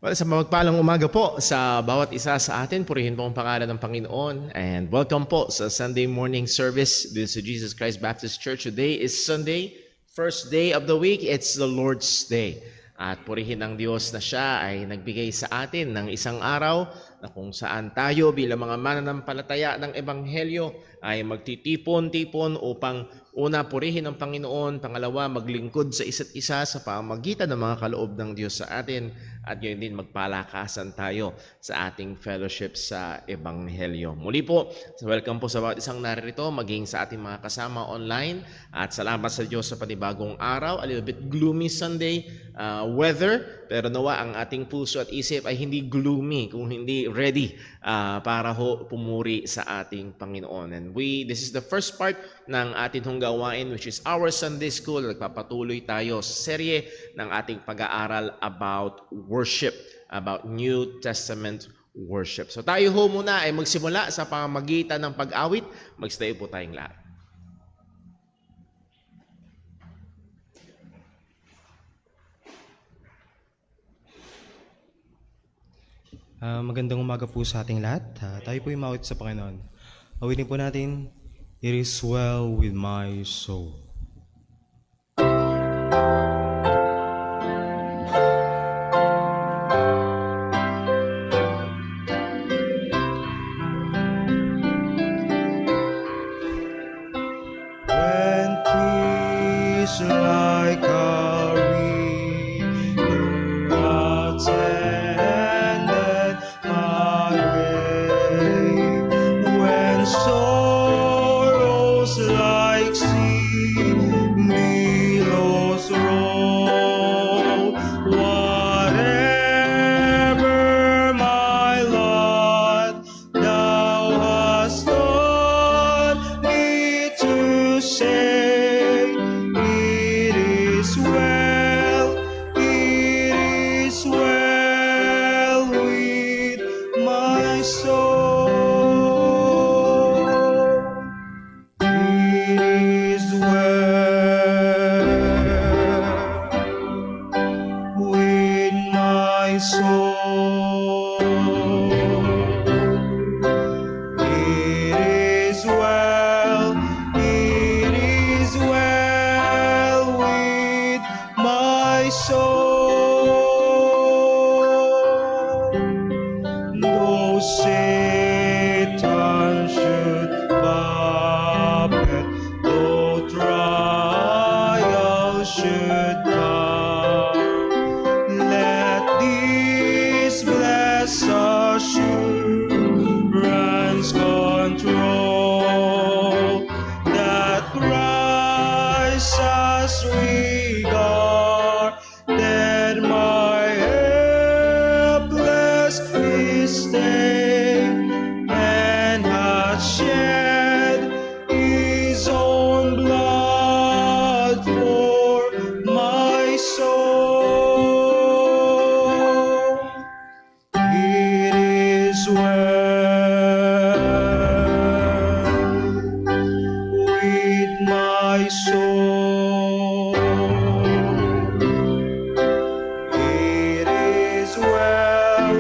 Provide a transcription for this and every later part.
Sa mapagpalang umaga po sa bawat isa sa atin, purihin po ang pangalan ng Panginoon. And welcome po sa Sunday morning service dito sa Jesus Christ Baptist Church. Today is Sunday, first day of the week. It's the Lord's Day. At purihin ang Diyos na siya ay nagbigay sa atin ng isang araw na kung saan tayo bilang mga mananampalataya ng Ebanghelyo ay magtitipon-tipon upang una, purihin ang Panginoon. Pangalawa, maglingkod sa isa't isa sa pamamagitan ng mga kaloob ng Diyos sa atin. At yun din, magpalakasan tayo sa ating fellowship sa Ebanghelyo. Muli po, welcome po sa bawat isang naririto, maging sa ating mga kasama online. At salamat sa Diyos sa panibagong araw. A little bit gloomy Sunday weather, pero nawa ang ating puso at isip ay hindi gloomy, kung hindi ready para pumuri sa ating Panginoon. And this is the first part ng ating gawain, which is our Sunday School. Nagpapatuloy tayo sa serye ng ating pag-aaral about worship, about New Testament worship. So tayo muna ay magsimula sa pamamagitan ng pag-awit. Magstay po tayong lahat. Magandang umaga po sa ating lahat. Tayo po yung mawit sa Panginoon. Awitin po natin, "It is well with my soul." When peace like a river attended my way, when sorrows like sea billows roll, whatever my lot, thou hast taught me to say, it is well with my soul. It is well with my soul. It is well with my soul. Though Satan should buffet, though trial should come, let this blessed assurance control, that Christ has regarded my helpless estate, and has shed his own blood for my soul. It is well with my soul. It is well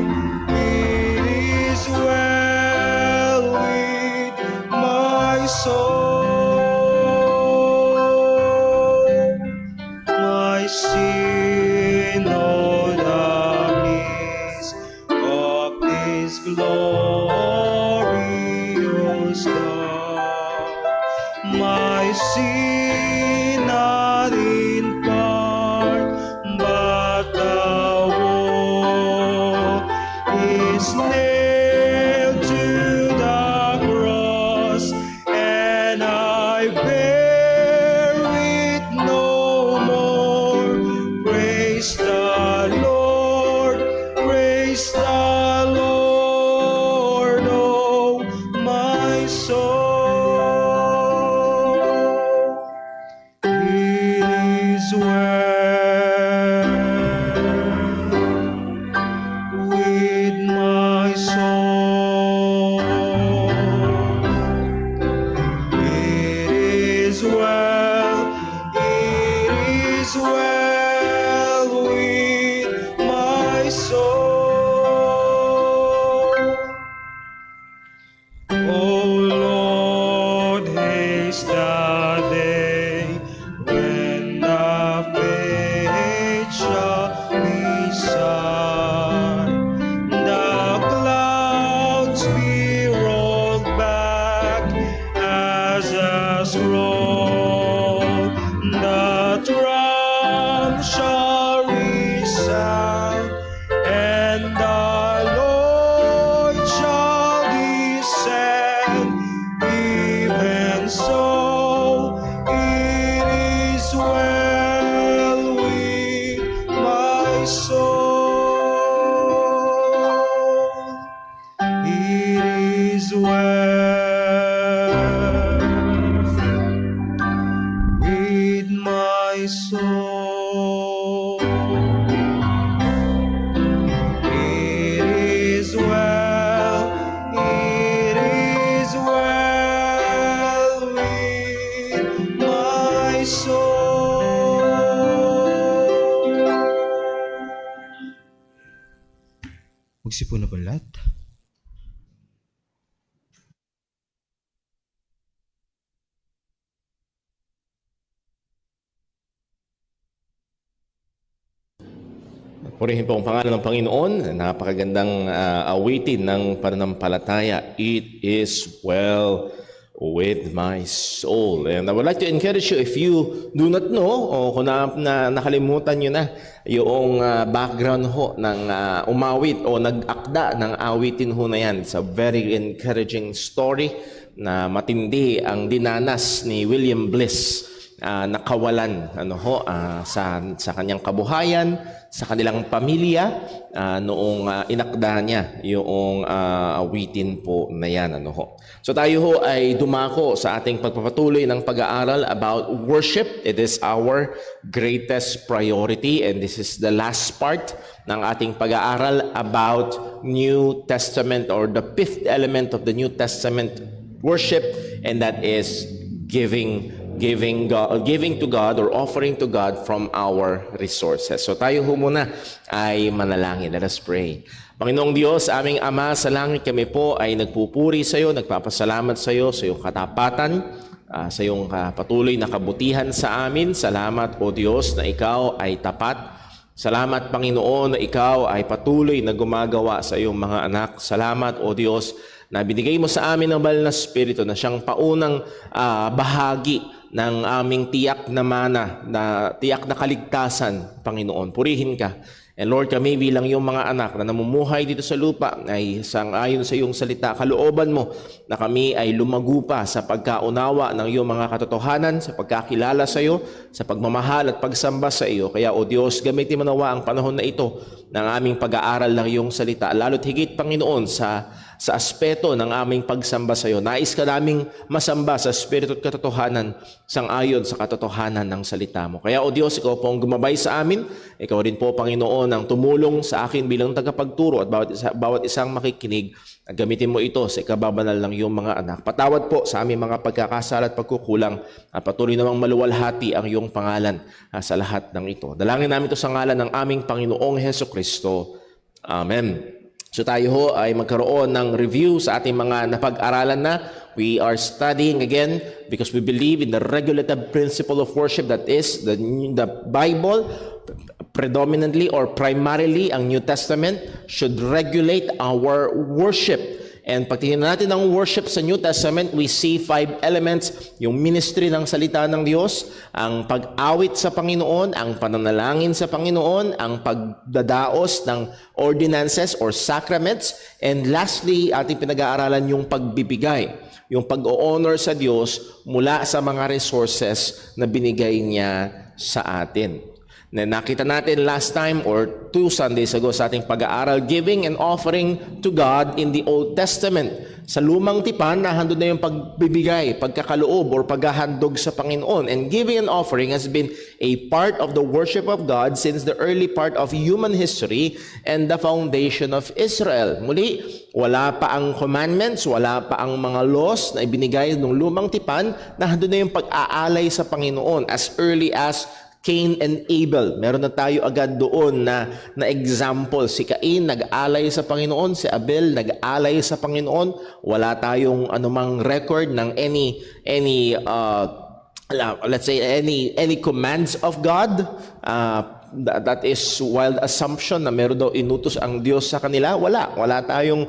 with my soul. My sin, oh, the bliss of this glorious love. My sin not in part, but the whole is nailed to the cross, and I bear it no more. Praise the Lord, oh my soul. It is well with my soul. It is well with my soul. O Lord, haste the day when the faith shall be sight. The clouds be rolled back as a scroll. The drum shall resound, and the Lord shall descend. Even so, it is well with my soul. It is well with my soul. It is well, it is well with my soul. Magsipon na ba lahat? Purihin po ang pangalan ng Panginoon. Napakagandang awitin ng pananampalataya. It is well with my soul. And I would like to encourage you, if you do not know, o kung nakalimutan nyo na yung background ho ng umawit o nag-akda ng awitin ho na yan. It's a very encouraging story na matindi ang dinanas ni William Bliss. Nakawalan sa kanyang kabuhayan, sa kanilang pamilya noong inakda niya yung awitin po na yan. So tayo ho ay dumako sa ating pagpapatuloy ng pag-aaral about worship. It is our greatest priority, and this is the last part ng ating pag-aaral about New Testament, or the fifth element of the New Testament worship, and that is giving to God, or offering to God from our resources. So tayo ho muna ay manalangin. Let us pray. Panginoong Diyos, aming Ama sa langit, kami po ay nagpupuri sa iyo, nagpapasalamat sa iyo, sa iyong katapatan, sa iyong patuloy na kabutihan sa amin. Salamat, O Diyos, na ikaw ay tapat. Salamat, Panginoon, na ikaw ay patuloy na gumagawa sa iyong mga anak. Salamat, O Diyos, na binigay mo sa amin ang banal na Espiritu na siyang paunang bahagi ng aming tiyak na mana, na tiyak na kaligtasan, Panginoon. Purihin ka. And Lord, kami bilang iyong mga anak na namumuhay dito sa lupa ay sang-ayon sa iyong salita, kalooban mo na kami ay lumago pa sa pagkaunawa ng iyong mga katotohanan, sa pagkakilala sa iyo, sa pagmamahal at pagsamba sa iyo. Kaya, O Diyos, gamitin mo nawa ang panahon na ito ng aming pag-aaral ng iyong salita. Lalo't higit, Panginoon, sa aspeto ng aming pagsamba sa iyo. Nais ka naming masamba sa Espiritu at katotohanan, sang-ayon sa katotohanan ng salita mo. Kaya, O Diyos, ikaw po ang gumabay sa amin. Ikaw rin po, Panginoon, ang tumulong sa akin bilang tagapagturo, at bawat isang makikinig, at gamitin mo ito sa ikababanal ng iyong mga anak. Patawad po sa aming mga pagkakasala at pagkukulang, at patuloy namang maluwalhati ang iyong pangalan sa lahat ng ito. Dalangin namin ito sa ngalan ng aming Panginoong Hesukristo. Amen. So tayo ho ay magkaroon ng review sa ating mga napag-aralan na. We are studying again because we believe in the regulative principle of worship, that is the Bible, predominantly or primarily ang New Testament, should regulate our worship. And pag tingnan natin ang worship sa New Testament, we see 5 elements: yung ministry ng salita ng Diyos, ang pag-awit sa Panginoon, ang pananalangin sa Panginoon, ang pagdadaos ng ordinances or sacraments, and lastly, ating pinag-aaralan yung pagbibigay, yung pag-o-honor sa Diyos mula sa mga resources na binigay niya sa atin. Na nakita natin last time or 2 Sundays ago sa ating pag-aaral, giving and offering to God in the Old Testament. Sa lumang tipan, nahandog na yung pagbibigay, pagkakaloob, or paghahandog sa Panginoon. And giving and offering has been a part of the worship of God since the early part of human history and the foundation of Israel. Muli, wala pa ang commandments, wala pa ang mga laws na ibinigay ng lumang tipan, nahandog na yung pag-aalay sa Panginoon as early as Cain and Abel. Meron na tayo agad doon na example. Si Cain nag-alay sa Panginoon, si Abel nag-alay sa Panginoon. Wala tayong anumang record ng any let's say any commands of God. That is wild assumption na meron daw inutos ang Diyos sa kanila. Wala tayong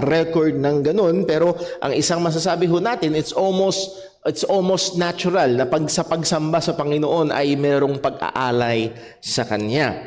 record ng ganun. Pero ang isang masasabi ho natin, it's almost natural na sa pagsamba sa Panginoon ay merong pag-aalay sa Kanya.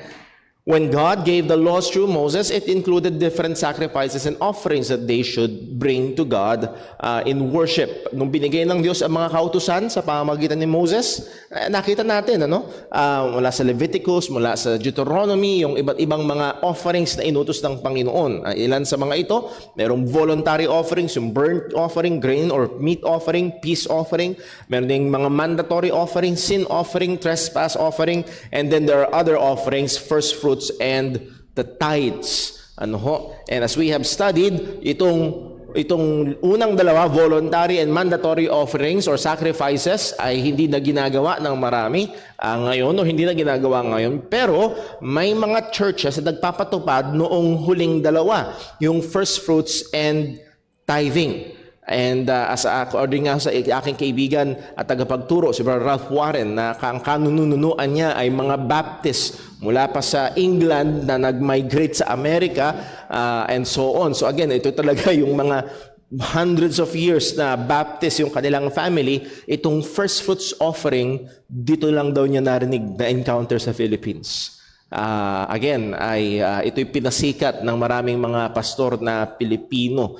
When God gave the laws through Moses, it included different sacrifices and offerings that they should bring to God in worship. Nung binigay ng Diyos ang mga kautusan sa pamamagitan ni Moses, nakita natin, mula sa Leviticus, mula sa Deuteronomy, yung iba't ibang mga offerings na inutos ng Panginoon. Ilan sa mga ito, merong voluntary offerings, yung burnt offering, grain or meat offering, peace offering. Meron ding mga mandatory offering, sin offering, trespass offering, and then there are other offerings, first fruits, and the tithes. And as we have studied, itong unang dalawa, voluntary and mandatory offerings or sacrifices, ay hindi na ginagawa ng marami ngayon o hindi na ginagawa ngayon. Pero may mga churches na nagpapatupad noong huling dalawa, yung first fruits and tithing. And according nga sa aking kaibigan at tagapagturo, si Brother Ralph Warren, na ang kanununuan niya ay mga Baptist mula pa sa England na nag-migrate sa Amerika and so on. So again, ito talaga yung mga hundreds of years na Baptist yung kanilang family. Itong first fruits offering, dito lang daw niya narinig na encounter sa Philippines. Again, ito'y pinasikat ng maraming mga pastor na Pilipino.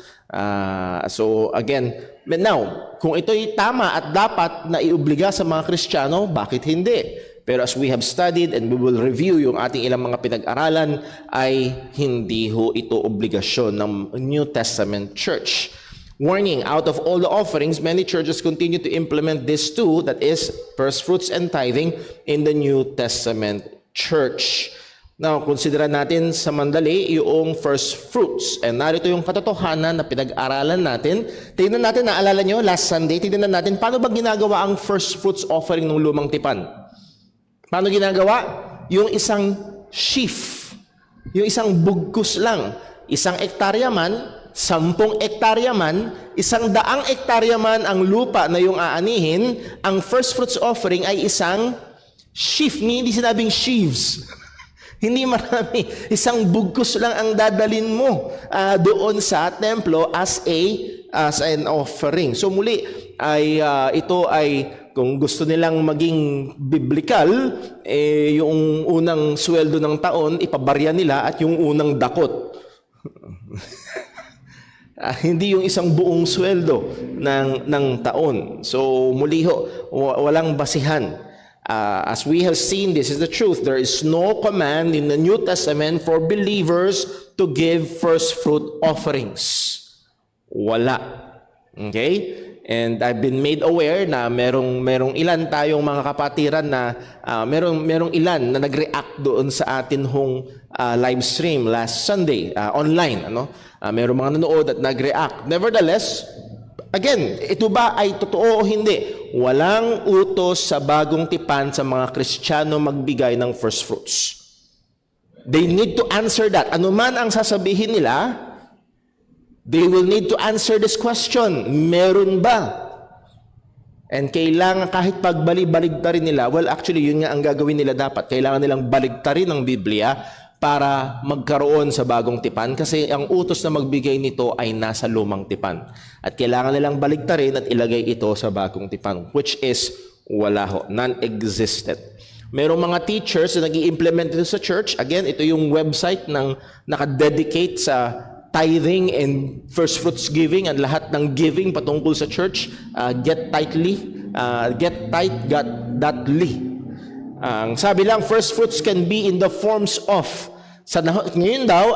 So again, now, kung ito'y tama at dapat na iobliga sa mga Kristiyano, bakit hindi? Pero as we have studied and we will review yung ating ilang mga pinag-aralan, ay hindi ho ito obligasyon ng New Testament Church. Warning, out of all the offerings, many churches continue to implement this too, that is, first fruits and tithing in the New Testament Church. Now, konsideran natin sa mandali yung first fruits. And narito yung katotohanan na pinag-aralan natin. Tingnan natin, naalala nyo, last Sunday, tingnan natin, paano ba ginagawa ang first fruits offering ng lumang tipan? Paano ginagawa? Yung isang sheaf, yung isang bugkus lang, 1 hektarya man, 10 hektarya man, 100 hektarya man ang lupa na yung aanihin, ang first fruits offering ay isang sheaf, hindi sinabing sheaves. Hindi marami. Isang bugkus lang ang dadalin mo doon sa templo as an offering. So muli, ito ay, kung gusto nilang maging biblical, yung unang sweldo ng taon, ipabarya nila at yung unang dakot. Hindi yung isang buong sweldo ng taon. So muli ho, walang basihan. As we have seen, this is the truth. There is no command in the New Testament for believers to give first fruit offerings. Wala. Okay? And I've been made aware na merong ilan tayong mga kapatiran na merong ilan na nag-react doon sa atin hong live stream last Sunday, online. Merong mga nanood at nag-react. Nevertheless, again, ito ba ay totoo o hindi? Walang utos sa bagong tipan sa mga Kristiyano magbigay ng first fruits. They need to answer that. Ano man ang sasabihin nila, they will need to answer this question. Meron ba? And kailangan kahit pagbali-baligtarin nila, well actually yun nga ang gagawin nila dapat. Kailangan nilang baligtarin ang Biblia para magkaroon sa bagong tipan kasi ang utos na magbigay nito ay nasa lumang tipan. At kailangan nilang baligtarin at ilagay ito sa bagong tipan, which is wala ho, non-existent. Merong mga teachers na nag-i-implement ito sa church. Again, ito yung website ng nakadedicate sa tithing and first fruits giving at lahat ng giving patungkol sa church. Gettithe.ly. Ang sabi lang, first fruits can be in the forms of, ngayon daw,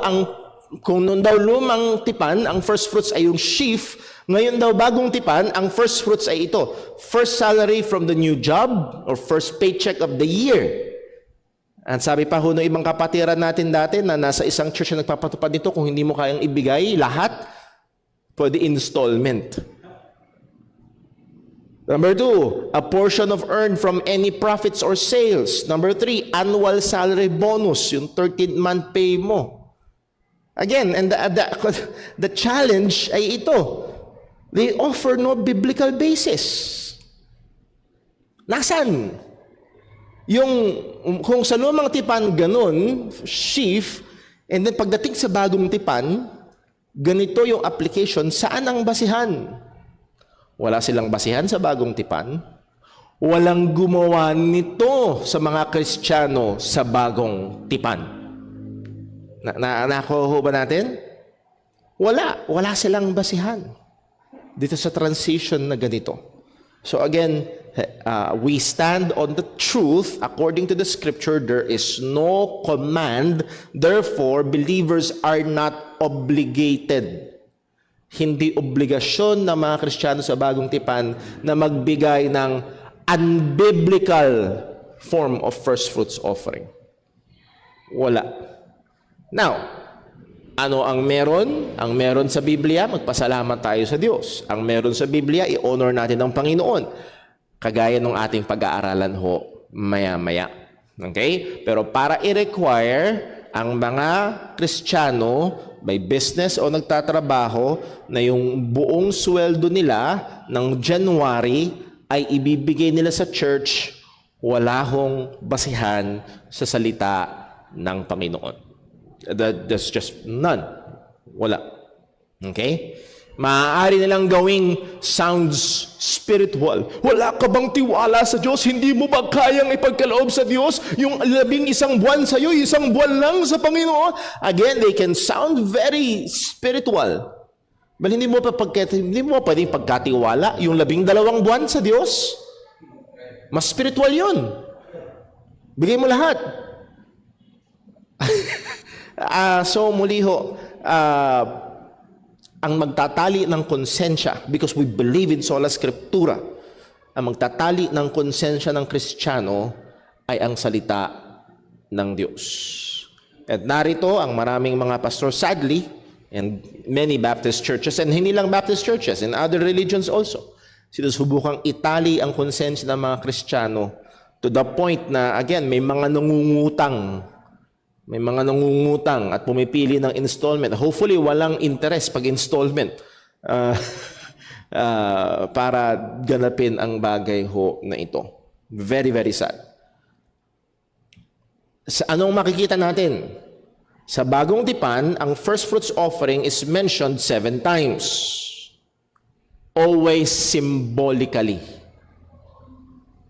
kung noon daw lumang tipan, ang first fruits ay yung sheaf, ngayon daw bagong tipan, ang first fruits ay ito, first salary from the new job or first paycheck of the year. At sabi pa ho ng ibang kapatiran natin dati na nasa isang church na nagpapatupad nito, kung hindi mo kayang ibigay lahat, pwede installment. Number 2, a portion of earned from any profits or sales. Number 3, annual salary bonus, yung 13th month pay mo. Again, and the challenge ay ito. They offer no biblical basis. Nasaan? Kung sa lumang tipan ganun, sheaf, and then pagdating sa bagong tipan, ganito yung application, saan ang basihan? Wala silang basihan sa bagong tipan. Walang gumawa nito sa mga Kristiyano sa bagong tipan. Nakuha ba natin? Wala silang basihan dito sa transition na ganito. So again, we stand on the truth according to the scripture. There is no command, therefore believers are not obligated. Hindi obligasyon ng mga Kristiyano sa bagong tipan na magbigay ng unbiblical form of first fruits offering. Wala. Now, ano ang meron? Ang meron sa Biblia, magpasalamat tayo sa Diyos. Ang meron sa Biblia, i-honor natin ang Panginoon. Kagaya ng ating pag-aaralan ho, maya-maya. Okay? Pero para i-require ang mga Kristiyano, may business o nagtatrabaho, na yung buong sweldo nila ng January ay ibibigay nila sa church, wala hong basihan sa salita ng Panginoon. There's just none. Wala. Okay? Maaari nilang gawing sounds spiritual. Wala ka bang tiwala sa Diyos? Hindi mo ba kayang ipagkaloob sa Diyos? Yung 11 buwan sa iyo, 1 buwan lang sa Panginoon. Again, they can sound very spiritual. But hindi mo pwedeng pagkatiwala yung 12 buwan sa Diyos. Mas spiritual yun. Bigay mo lahat. So muli ho, ang magtatali ng konsensya, because we believe in sola scriptura, ang magtatali ng konsensya ng Kristiyano ay ang salita ng Diyos. At narito ang maraming mga pastor, sadly, and many Baptist churches, and hindi lang Baptist churches, and other religions also, sinusubukang itali ang konsensya ng mga Kristiyano to the point na, again, may mga nangungutang at pumipili ng installment. Hopefully, walang interest pag installment para ganapin ang bagay ho na ito. Very, very sad. Sa anong makikita natin? Sa bagong tipan, ang first fruits offering is mentioned 7 times. Always symbolically.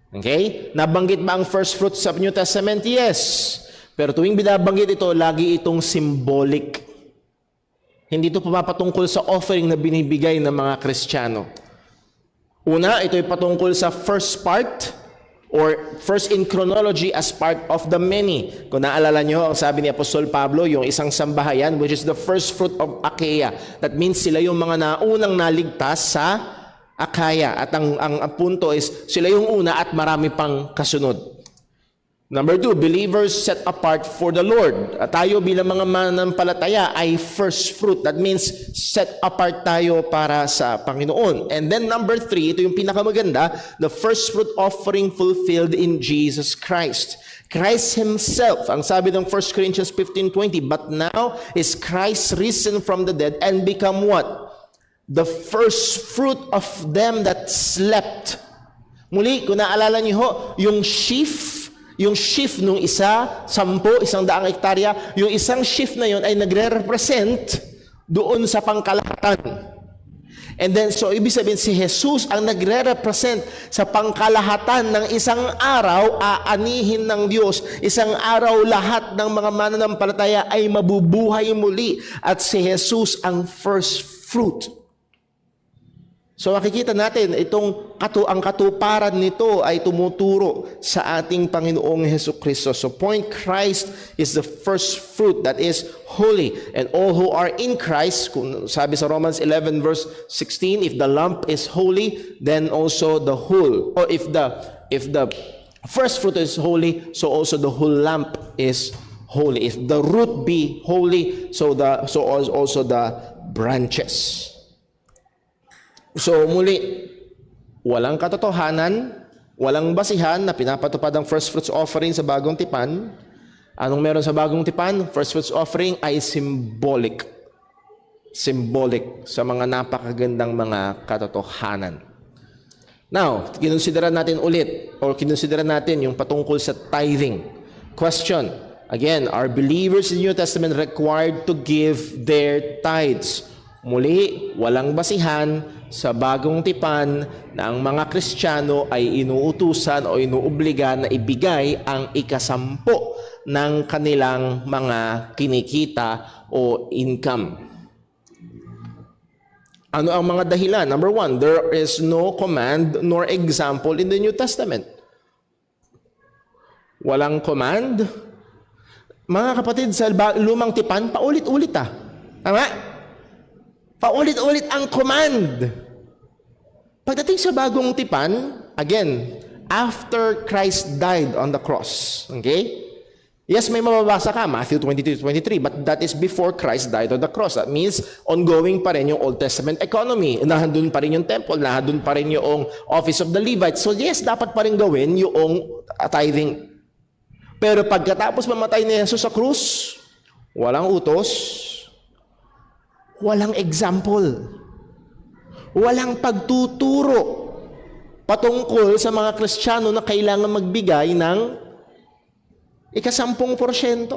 Okay? Nabanggit ba ang first fruits sa New Testament? Yes. Pero tuwing binabanggit ito, lagi itong symbolic. Hindi ito pumapatungkol sa offering na binibigay ng mga Kristiyano. Una, ito ay patungkol sa first part or first in chronology as part of the many. Kung naalala nyo, ang sabi ni Apostol Pablo, yung isang sambahayan, which is the first fruit of Achaia. That means sila yung mga naunang naligtas sa Achaia. At ang punto is, sila yung una at marami pang kasunod. Number 2, believers set apart for the Lord. At tayo bilang mga mananampalataya ay first fruit. That means set apart tayo para sa Panginoon. And then number 3, ito yung pinakamaganda, the first fruit offering fulfilled in Jesus Christ. Christ Himself, ang sabi ng 1 Corinthians 15:20, but now is Christ risen from the dead and become what? The first fruit of them that slept. Muli, kung naalala niyo ho, yung sheaf nung 100 hektarya, yung isang sheaf na yun ay nagre-represent doon sa pangkalahatan. And then, so ibig sabihin, si Jesus ang nagre-represent sa pangkalahatan ng isang araw, aanihin ng Diyos. Isang araw lahat ng mga mananampalataya ay mabubuhay muli. At si Jesus ang first fruit. So makikita natin, ang katuparan nito ay tumuturo sa ating Panginoong Hesukristo. So point, Christ is the first fruit that is holy. And all who are in Christ, kung sabi sa Romans 11 verse 16, if the lump is holy, then also the whole. Or if the first fruit is holy, so also the whole lump is holy. If the root be holy, so also the branches. So muli, walang katotohanan, walang basihan na pinapatupad ang first fruits offering sa bagong tipan. Anong meron sa bagong tipan? First fruits offering ay symbolic. Symbolic sa mga napakagandang mga katotohanan. Now, kinonsidera natin ulit or kinonsidera natin yung patungkol sa tithing. Question, again, are believers in the New Testament required to give their tithes? Muli, walang basihan sa bagong tipan na ang mga Kristiyano ay inuutusan o inuobliga na ibigay ang ikasampo ng kanilang mga kinikita o income. Ano ang mga dahilan? Number one, there is no command nor example in the New Testament. Walang command. Mga kapatid, sa lumang tipan, paulit-ulit Tama? Paulit-ulit ang command. Pagdating sa bagong tipan, again, after Christ died on the cross, okay? Yes, may mababasa ka, Matthew 22:23, but that is before Christ died on the cross. That means, ongoing pa rin yung Old Testament economy. Nandun pa rin yung temple, nandun pa rin yung office of the Levites. So yes, dapat pa rin gawin yung tithing. Pero pagkatapos mamatay ni Jesus sa krus, walang utos, walang example, walang pagtuturo patungkol sa mga Kristiyano na kailangan magbigay ng ika-10%.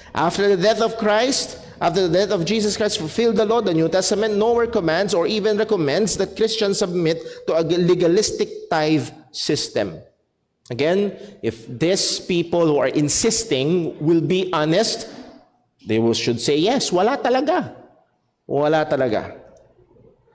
After the death of Christ, after the death of Jesus Christ fulfilled the law, the New Testament nowhere commands or even recommends that Christians submit to a legalistic tithe system. Again, if these people who are insisting will be honest, they should say yes. Wala talaga. Wala talaga.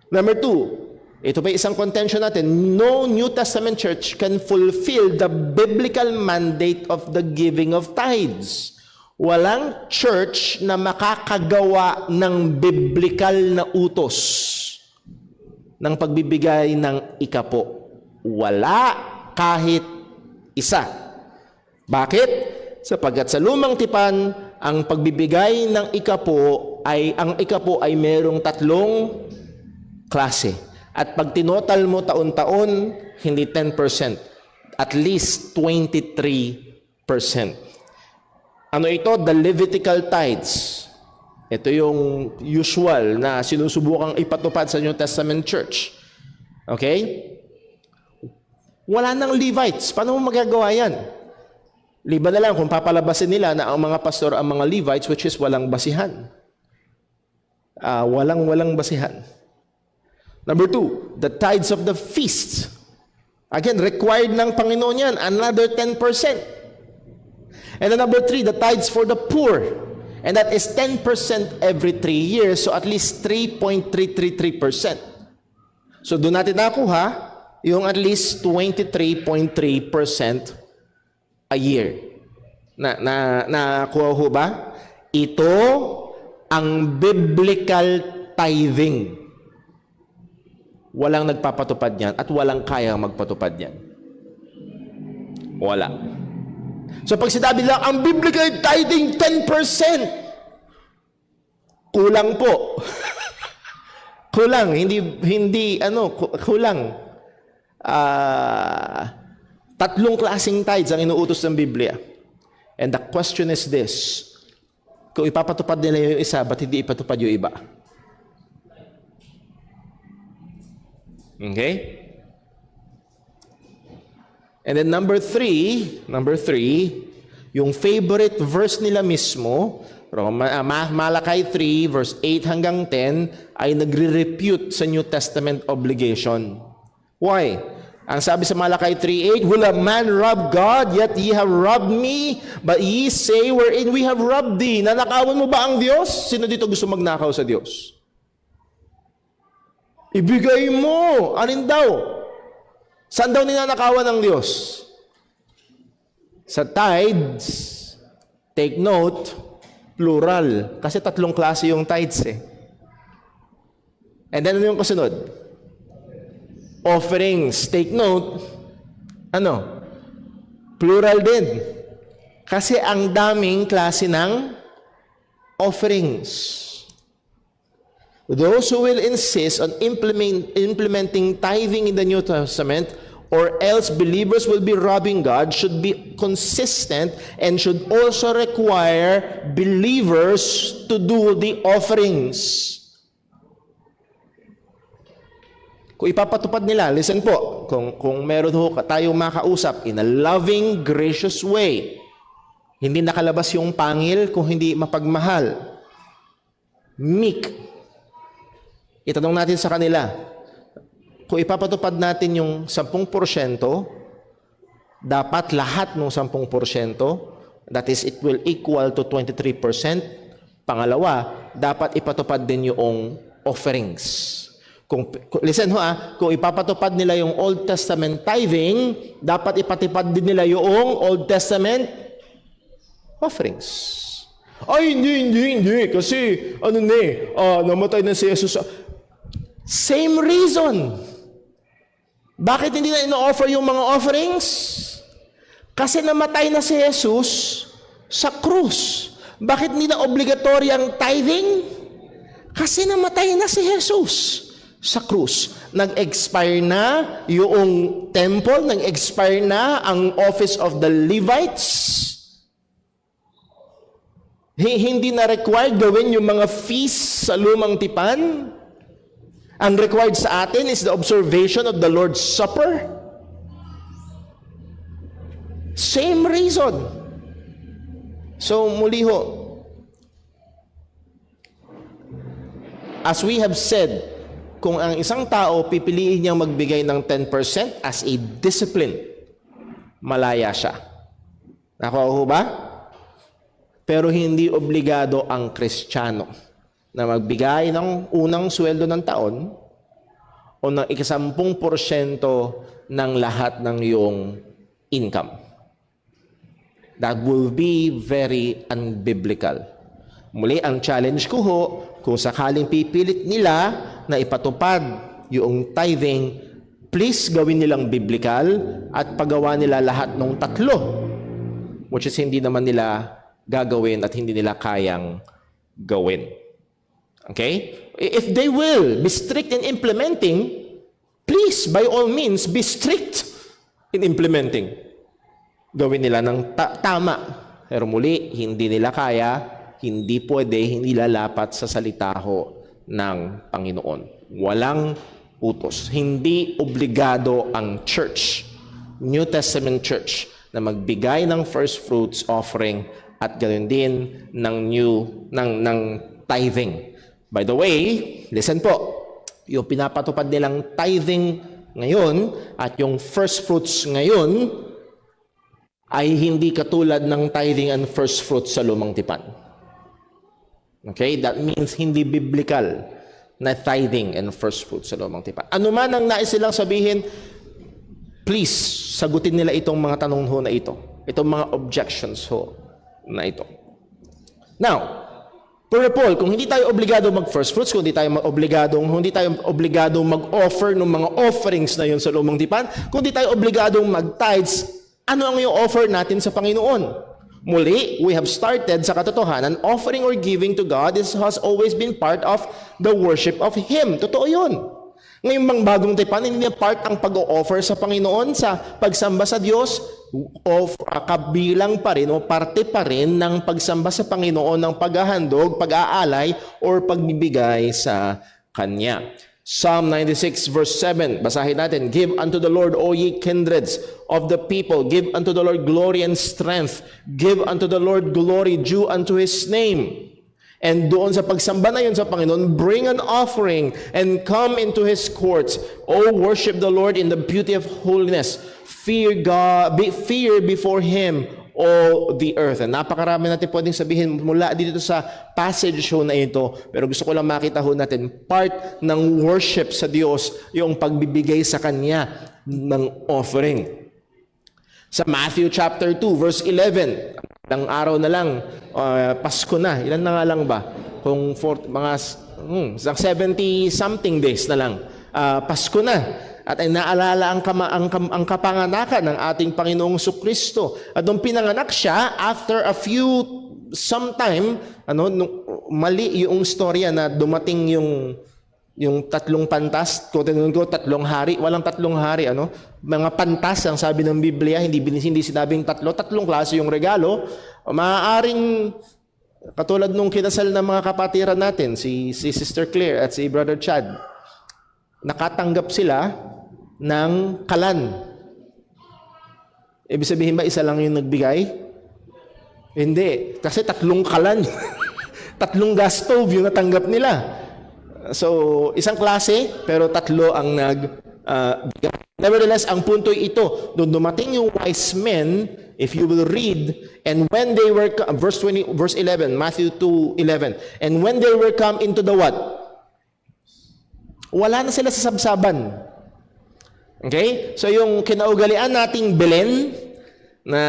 Number two, ito pa isang contention natin. No New Testament church can fulfill the biblical mandate of the giving of tithes. Walang church na makakagawa ng biblical na utos ng pagbibigay ng ikapo. Wala kahit isa. Bakit? Sapagkat sa lumang tipan, ang pagbibigay ng ikapo ay merong tatlong klase. At pag tinotal mo taon-taon, hindi 10%, at least 23%. Ano ito? The Levitical tithes. Ito yung usual na sinusubukang ipatupad sa New Testament church. Okay? Wala nang Levites. Paano mo magagawa yan? Liba na lang kung papalabasin nila na ang mga pastor ang mga Levites, which is walang basihan. Walang basihan. Number two, the tithes of the feast. Again, required ng Panginoon yan, another 10%. And then number three, the tithes for the poor. And that is 10% every 3 years, so at least 3.333%. So doon natin nakuha yung at least 23.3% a year. Nakuha ho ba? Ito ang biblical tithing. Walang nagpapatupad yan at walang kayang magpatupad yan. Wala. So pag sinabi lang, ang biblical tithing 10%, kulang po. Kulang, kulang. Tatlong klaseng tithes ang inuutos ng Biblia. And the question is this, kung ipapatupad nila yung isa, ba't hindi ipatupad yung iba? Okay? And then number three, yung favorite verse nila mismo, Malakay 3, verse 8 hanggang 10, ay nagre-repute sa New Testament obligation. Why? Ang sabi sa Malakay 3:8, will a man rob God, yet ye have robbed me? But ye say, wherein we have robbed thee. Nanakawan mo ba ang Diyos? Sino dito gusto magnakaw sa Diyos? Ibigay mo. Alin daw? Saan daw ninanakawan ng Diyos? Sa tithes, take note, plural. Kasi tatlong klase yung tithes And then ano yung kasunod? Offerings. Take note, plural din. Kasi ang daming klase ng offerings. Those who will insist on implementing tithing in the New Testament, or else believers will be robbing God, should be consistent and should also require believers to do the offerings. Kung ipapatupad nila, listen po, kung meron ho tayong makausap in a loving, gracious way, hindi nakalabas yung pangil kung hindi mapagmahal, meek, itanong natin sa kanila, kung ipapatupad natin yung 10%, dapat lahat ng 10%, that is, it will equal to 23%. Pangalawa, dapat ipatupad din yung offerings. Listen ho kung ipapatupad nila yung Old Testament tithing, dapat ipatupad din nila yung Old Testament offerings. Ay, hindi. Kasi, namatay na si Jesus. Same reason. Bakit hindi na ino-offer yung mga offerings? Kasi namatay na si Jesus sa krus. Bakit hindi na obligatory ang tithing? Kasi namatay na si Jesus sa krus. Nag-expire na yung temple, nag-expire na ang office of the Levites. Hindi na required gawin yung mga feasts sa lumang tipan. Ang required sa atin is the observation of the Lord's Supper. Same reason. So muli ho, as we have said, kung ang isang tao pipiliin niyang magbigay ng 10% as a discipline, malaya siya. Nakuha ho ba? Pero hindi obligado ang Kristiyano na magbigay ng unang sweldo ng taon o ng 10% ng lahat ng iyong income. That will be very unbiblical. Muli, ang challenge ko ho, kung sakaling pipilit nila na ipatupad yung tithing, please gawin nilang biblical at pagawa nila lahat ng tatlo, which is hindi naman nila gagawin at hindi nila kayang gawin. Okay? If they will be strict in implementing, please, by all means, be strict in implementing. Gawin nila ng tama. Pero muli, hindi nila kaya, hindi pwede, hindi lalapat sa salita ho ng Panginoon. Walang utos. Hindi obligado ang church, New Testament church, na magbigay ng first fruits offering at ganoon din ng tithing. By the way, listen po, yung pinapatupad nilang tithing ngayon at yung first fruits ngayon ay hindi katulad ng tithing and first fruits sa lumang tipan. Okay? That means hindi biblical na tithing and first fruits sa lumang tipan. Ano man ang nais silang sabihin, please, sagutin nila itong mga tanong ho na ito. Itong mga objections ho na ito. Now, Pero Paul, kung hindi tayo obligado mag-first fruits, kung hindi tayo obligadong mag-offer ng mga offerings na yun sa lumang tipan, kung hindi tayo obligadong mag-tithes, ano ang yung offer natin sa Panginoon? Muli, we have started sa katotohanan, offering or giving to God has always been part of the worship of Him. Totoo yun. Ngayong mga bagong tipan, hindi na part ang pag-o-offer sa Panginoon sa pagsamba sa Diyos, of kabilang pa rin o parte pa rin ng pagsamba sa Panginoon ng paghahandog, pag-aalay, or pagbibigay sa Kanya. Psalm 96 verse 7, basahin natin, "Give unto the Lord, O ye kindreds of the people, give unto the Lord glory and strength, give unto the Lord glory due unto His name." And doon sa pagsamba na yun sa Panginoon, bring an offering and come into His courts. O worship the Lord in the beauty of holiness. Fear God, fear before Him, all the earth. And napakarami natin pwedeng sabihin mula dito sa passage ho na ito. Pero gusto ko lang makita ho natin, part ng worship sa Diyos, yung pagbibigay sa Kanya ng offering. Sa Matthew chapter 2, verse 11, ilang araw na lang, Pasko na. Ilan na nga lang ba? Kung mga 70-something days na lang, Pasko na. At ay naalala ang kapanganakan ng ating Panginoong Jesucristo. At nung pinanganak siya, after a few, sometime, mali yung storya na dumating yung tatlong pantas, tatlong hari. Walang tatlong hari, ano? Mga pantas ang sabi ng Biblia, hindi sinabing tatlong klase yung regalo. Maaaring katulad nung kinasal ng mga kapatiran natin, si Sister Claire at si Brother Chad, nakatanggap sila ng kalan. Ibig sabihin ba isa lang yung nagbigay? Hindi, kasi tatlong kalan. Tatlong gas stove yung natanggap nila. So, isang klase, pero tatlo ang nevertheless, ang punto'y ito. Nung dumating yung wise men, if you will read, and when they were, verse 11, Matthew 2:11, and when they were come into the what? Wala na sila sa sabsaban. Okay? So, yung kinaugalian nating Belen, na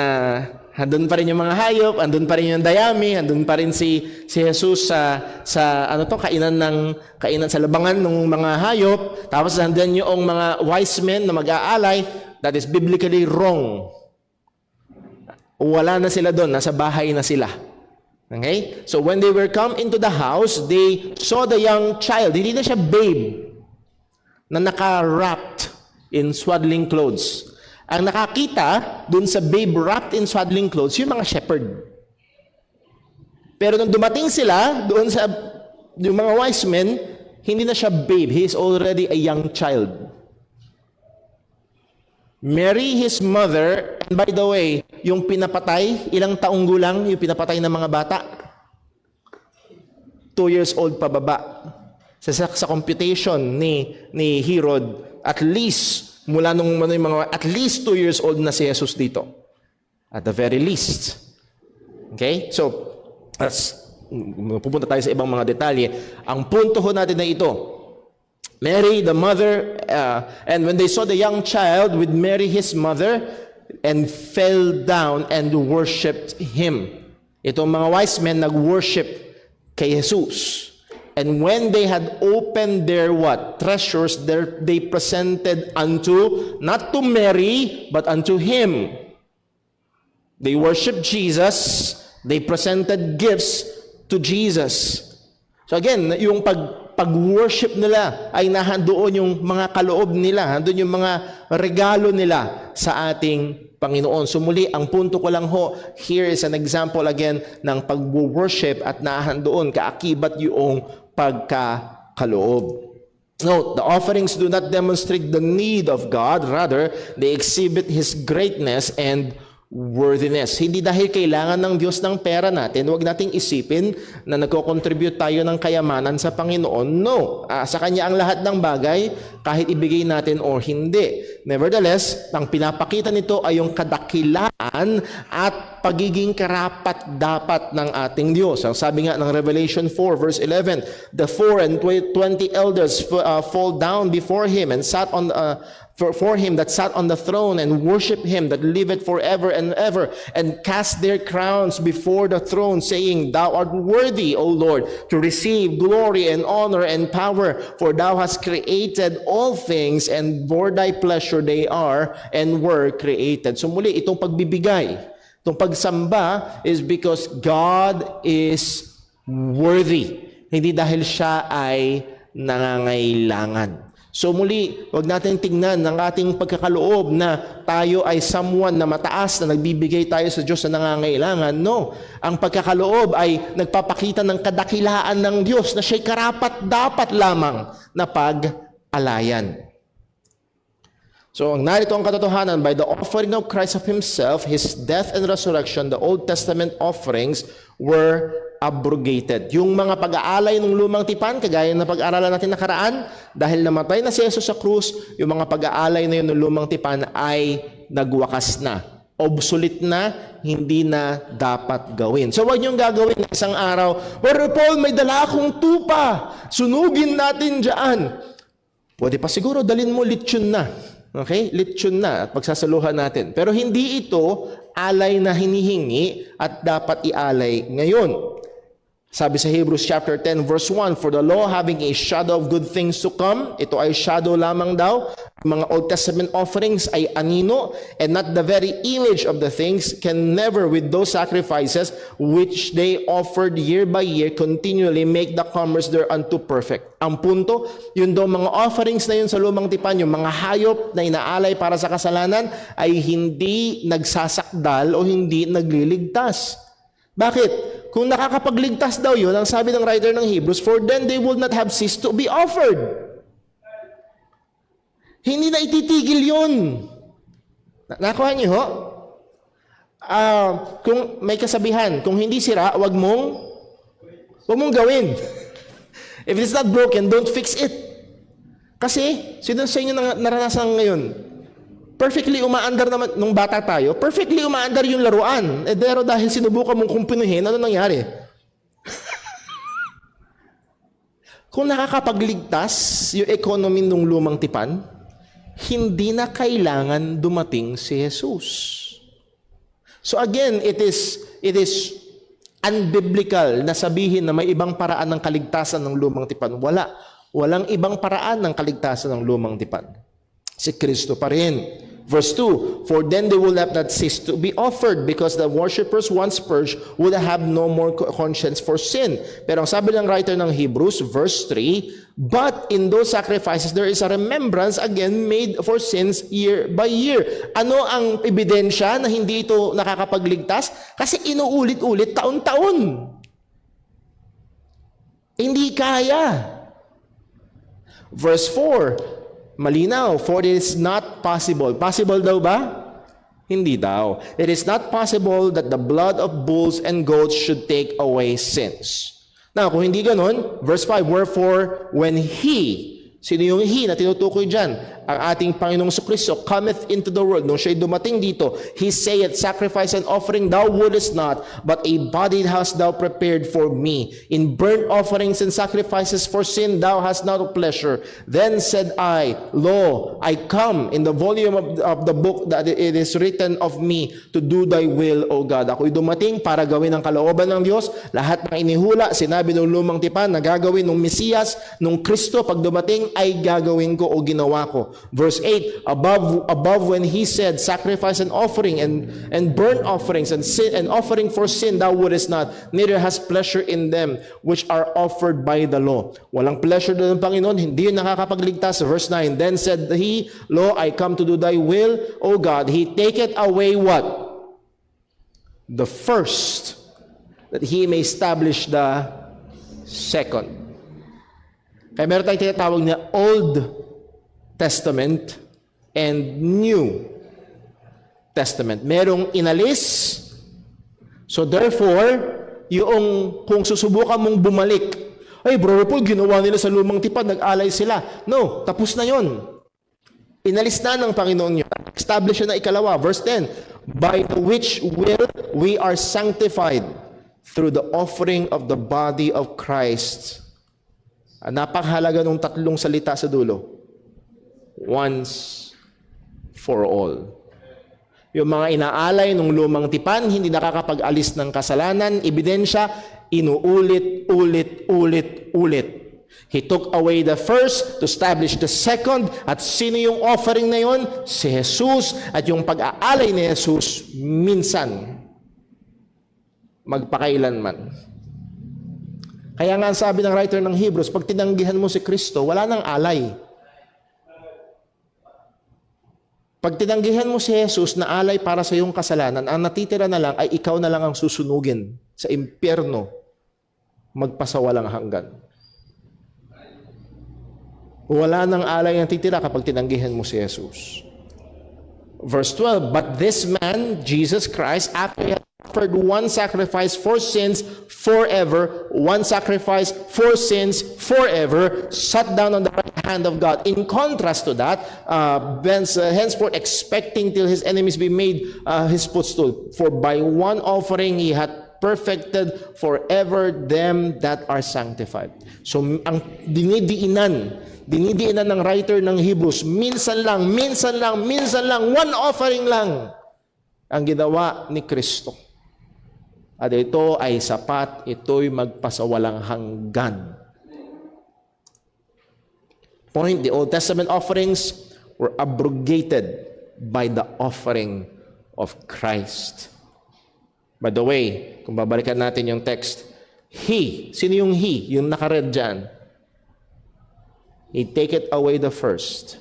andun pa rin yung mga hayop, andun pa rin yung dayami, andun pa rin si Jesus sa kainan sa labangan ng mga hayop, tapos andun yung mga wise men na mag-aalay. That is biblically wrong. Wala na sila doon, nasa bahay na sila. Okay? So when they were come into the house, they saw the young child. Hindi na siya babe na naka-wrapped in swaddling clothes. Ang nakakita dun sa babe wrapped in swaddling clothes, yung mga shepherd. Pero nung dumating sila, doon sa yung mga wise men, hindi na siya babe. He is already a young child. Mary, his mother, and by the way, yung pinapatay, ilang taong gulang yung pinapatay ng mga bata? 2 years old pababa. Sa computation ni Herod, at least mula nung mga at least 2 years old na si Jesus dito. At the very least. Okay? So, pupunta tayo sa ibang mga detalye. Ang punto ho natin na ito, Mary, the mother, and when they saw the young child with Mary, his mother, and fell down and worshipped him. Itong mga wise men nag-worship kay Jesus. And when they had opened their what? Treasures, they presented unto, not to Mary, but unto him. They worshiped Jesus. They presented gifts to Jesus. So again, yung pag-worship nila ay nahandoon yung mga kaloob nila, handun yung mga regalo nila sa ating Panginoon. So muli, ang punto ko lang ho, here is an example again ng pag-worship at nahandoon kaakibat yung pagkakaloob. Note, the offerings do not demonstrate the need of God, rather, they exhibit His greatness and worthiness. Hindi dahil kailangan ng Diyos ng pera natin, huwag nating isipin na nagko-contribute tayo ng kayamanan sa Panginoon. No. Sa Kanya ang lahat ng bagay, kahit ibigay natin o hindi. Nevertheless, ang pinapakita nito ay yung kadakilaan at pagiging karapat-dapat ng ating Diyos. Ang sabi nga ng Revelation 4 verse 11, the 4 and 20 elders fall down before Him and sat on for Him that sat on the throne and worship Him that liveth forever and ever, and cast their crowns before the throne, saying, Thou art worthy, O Lord, to receive glory and honor and power, for Thou hast created all things, and for Thy pleasure they are and were created. So muli, itong pagbibigay, itong pagsamba is because God is worthy. Hindi dahil siya ay nangangailangan. So muli, wag natin tingnan ng ating pagkakaloob na tayo ay someone na mataas na nagbibigay tayo sa Diyos na nangangailangan. No. Ang pagkakaloob ay nagpapakita ng kadakilaan ng Diyos na siya'y karapat-dapat lamang na pag-alayan. So, ang narito ang katotohanan, by the offering of Christ of Himself, His death and resurrection, the Old Testament offerings were abrogated. Yung mga pag-aalay ng lumang tipan, kagaya na pag-aaralan natin nakaraan, dahil namatay na si Jesus sa krus, yung mga pag-aalay na yun ng lumang tipan ay nagwakas na. Obsolete na, hindi na dapat gawin. So, huwag niyong gagawin na isang araw, Brother Paul, may dala akong tupa, sunugin natin dyan. Pwede pa siguro, dalin mo lechon na. Okay? Lechon na at pagsasaluhan natin. Pero hindi ito alay na hinihingi at dapat ialay ngayon. Sabi sa Hebrews chapter 10 verse 1, For the law having a shadow of good things to come, ito ay shadow lamang daw, mga Old Testament offerings ay anino and not the very image of the things, can never with those sacrifices which they offered year by year continually make the commerce thereunto perfect. Ang punto, yun daw mga offerings na yun sa lumang tipan, yung mga hayop na inaalay para sa kasalanan ay hindi nagsasakdal o hindi nagliligtas. Bakit? Kung nakakapagligtas daw yun, ang sabi ng writer ng Hebrews, for then they would not have ceased to be offered. Hindi na ititigil yun. Nakuha niyo ho? Kung may kasabihan, kung hindi sira, wag mong gawin. If it's not broken, don't fix it. Kasi, sino sa inyo naranasan ngayon? Perfectly umaandar naman, nung bata tayo, perfectly umaandar yung laruan. Pero dahil sinubukan mong kumpinuhin, ano nangyari? Kung nakakapagligtas yung economy ng lumang tipan, hindi na kailangan dumating si Jesus. So again, it is unbiblical na sabihin na may ibang paraan ng kaligtasan ng lumang tipan. Walang ibang paraan ng kaligtasan ng lumang tipan. Si Kristo pa rin. Verse 2, for then they will have not cease to be offered because the worshippers once purged would have no more conscience for sin. Pero ang sabi ng writer ng Hebrews, verse 3, but in those sacrifices there is a remembrance again made for sins year by year. Ano ang ebidensya na hindi ito nakakapagligtas? Kasi inuulit-ulit taon-taon. Hindi kaya. Verse 4, malinaw, for it is not possible. Possible daw ba? Hindi daw. It is not possible that the blood of bulls and goats should take away sins. Now, kung hindi ganun, verse 5, wherefore, when He, sino yung He na tinutukoy dyan? Ang ating Panginoong Kristo cometh into the world. Nung siya'y dumating dito, He saith, sacrifice and offering thou wouldest not, but a body hast thou prepared for me. In burnt offerings and sacrifices for sin thou hast not pleasure. Then said I, lo, I come in the volume of the book that it is written of me to do thy will, O God. Ako'y dumating para gawin ang kalooban ng Diyos. Lahat ng inihula, sinabi ng lumang tipan na gagawin ng Mesiyas, nung Kristo, pag dumating, ay gagawin ko o ginawa ko. Verse 8, above when He said, sacrifice and offering and burnt offerings and sin and offering for sin thou wouldest not, neither has pleasure in them which are offered by the law. Walang pleasure doon ng Panginoon, hindi yun nakakapagligtas. Verse 9, then said He, lo, I come to do thy will, O God. He taketh away what? The first, that He may establish the second. Kaya meron tayong tinatawag na Old Testament and New Testament. Merong inalis. So therefore, yung kung susubukan mong bumalik, ay Brother Paul, ginawa nila sa lumang tipan, nag-alay sila. No, tapos na yon. Inalis na ng Panginoon yun. Establish na ikalawa. Verse 10, by which will we are sanctified through the offering of the body of Christ. Napakahalaga ng tatlong salita sa dulo. Once for all. Yung mga inaalay ng lumang tipan, hindi nakakapag-alis ng kasalanan, ebidensya, inuulit. He took away the first to establish the second. At sino yung offering na yon? Si Jesus. At yung pag-aalay ni Jesus, minsan, magpakailanman. Kaya nga sabi ng writer ng Hebrews, pag tinanggihan mo si Kristo, wala nang alay. Pag tinanggihan mo si Jesus na alay para sa iyong kasalanan, ang natitira na lang ay ikaw na lang ang susunugin sa impyerno, magpasawalang hanggan. Wala nang alay ang titira kapag tinanggihan mo si Jesus. Verse 12, but this man, Jesus Christ, after he had offered one sacrifice for sins forever, one sacrifice for sins forever, sat down on the right hand of God. In contrast to that, henceforth expecting till his enemies be made his footstool. For by one offering he had perfected forever them that are sanctified. So ang dinidiinan ng writer ng Hebrews, minsan lang, one offering lang ang ginawa ni Kristo. At ito ay sapat, ito'y magpasawalang hanggan. Point, the Old Testament offerings were abrogated by the offering of Christ. By the way, kung babalikan natin yung text, He, sino yung He? Yung nakared dyan. He taketh away the first,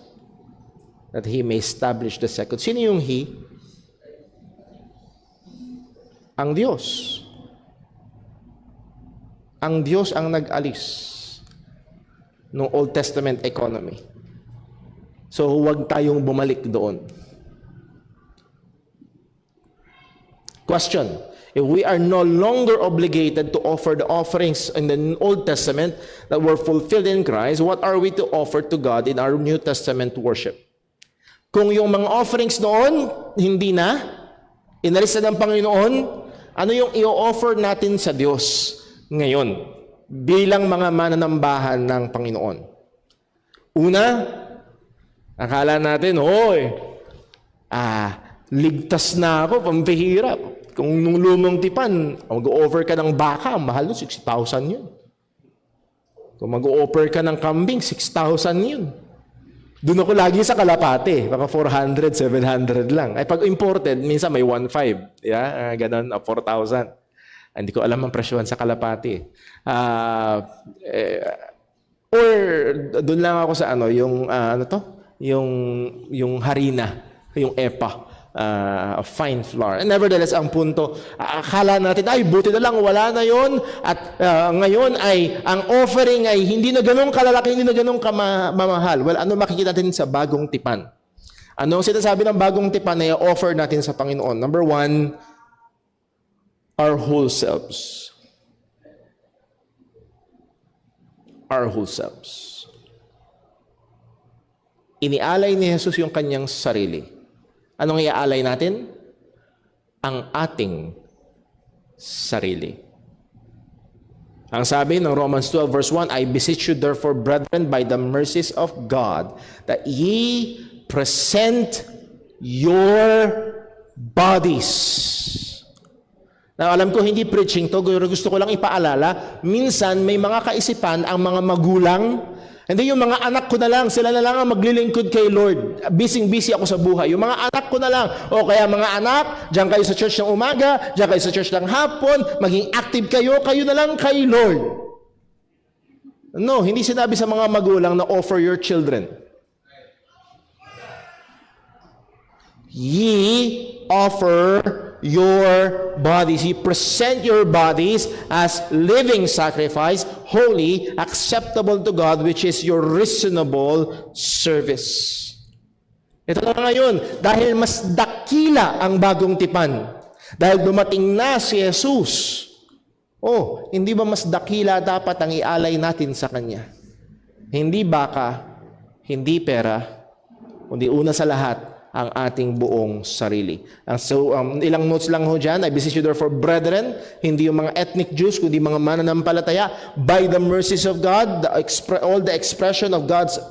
that He may establish the second. Sino yung He? Ang Diyos. Ang Diyos ang nag-alis ng Old Testament economy. So huwag tayong bumalik doon. Question: if we are no longer obligated to offer the offerings in the Old Testament that were fulfilled in Christ, what are we to offer to God in our New Testament worship? Kung yung mga offerings noon, hindi na, inalis na ng Panginoon, ano yung i-offer natin sa Diyos ngayon bilang mga mananambahan ng Panginoon? Una, akala natin, ligtas na ako, pampihirap. Kung nung lumang tipan, mag-offer ka ng baka, mahal nun, 6,000 yun. Kung mag-offer ka ng kambing, 6,000 yun. Doon ako lagi sa kalapate, baka 400, 700 lang. Ay pag imported, minsan may 1,500. Yeah? Ganon, 4,000. Hindi ko alam ang presyohan sa kalapate. Or doon lang ako sa yung harina, yung epa. Fine flour. And nevertheless, ang punto, akala natin, buti na lang, wala na yon. At ngayon ay, ang offering ay hindi na ganun kalalaki, hindi na ganun kamamahal. Well, ano makikita natin sa bagong tipan? Ano ang sinasabi ng bagong tipan na i-offer natin sa Panginoon? Number one, our whole selves. Our whole selves. Inialay ni Jesus yung kanyang sarili. Anong iaalay natin? Ang ating sarili. Ang sabi ng Romans 12 verse 1, I beseech you therefore, brethren, by the mercies of God, that ye present your bodies. Now, alam ko hindi preaching to, gusto ko lang ipaalala, minsan may mga kaisipan ang mga magulang. Hindi yung mga anak ko na lang, sila na lang ang maglilingkod kay Lord. Busy ako sa buhay. Yung mga anak ko na lang. O kaya mga anak, diyan kayo sa church ng umaga, diyan kayo sa church ng hapon, maging active kayo na lang kay Lord. No, hindi sinabi sa mga magulang na offer your children. Ye offer your bodies. Ye present your bodies as living sacrifice, holy, acceptable to God, which is your reasonable service. Ito na ngayon, dahil mas dakila ang bagong tipan, dahil dumating na si Jesus, hindi ba mas dakila dapat ang ialay natin sa Kanya? Hindi baka, hindi pera, kundi una sa lahat, ang ating buong sarili. So, ilang notes lang ho dyan. I beseech you therefore, brethren, hindi yung mga ethnic Jews, kundi mga mananampalataya, by the mercies of God, all the expression of God's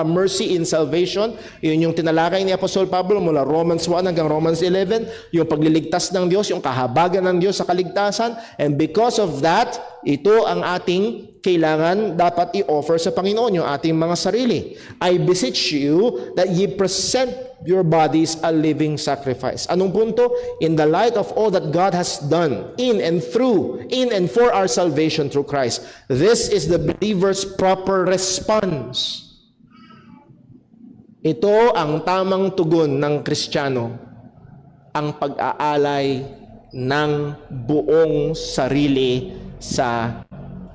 mercy in salvation. Yun yung tinalakay ni Apostol Pablo mula Romans 1 hanggang Romans 11, yung pagliligtas ng Diyos, yung kahabagan ng Diyos sa kaligtasan. And because of that, ito ang ating kailangan dapat i-offer sa Panginoon, yung ating mga sarili. I beseech you that ye present your bodies a living sacrifice. Anong punto? In the light of all that God has done in and for our salvation through Christ. This is the believer's proper response. Ito ang tamang tugon ng Kristiyano, ang pag-aalay ng buong sarili sa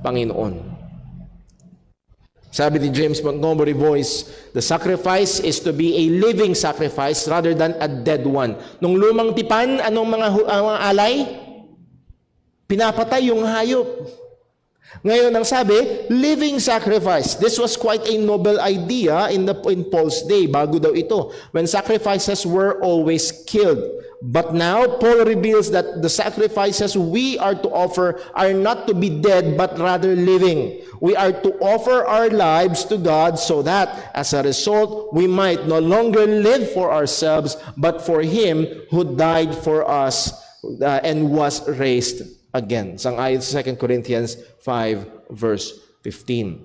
Panginoon. Sabi ni James Montgomery Boyce, the sacrifice is to be a living sacrifice rather than a dead one. Nung lumang tipan, anong mga alay? Pinapatay yung hayop. Ngayon, ang sabi, living sacrifice. This was quite a noble idea in Paul's day. Bago daw ito. When sacrifices were always killed. But now, Paul reveals that the sacrifices we are to offer are not to be dead, but rather living. We are to offer our lives to God so that, as a result, we might no longer live for ourselves, but for Him who died for us and was raised again. Sang-ayon sa 2 Corinthians 5 verse 15.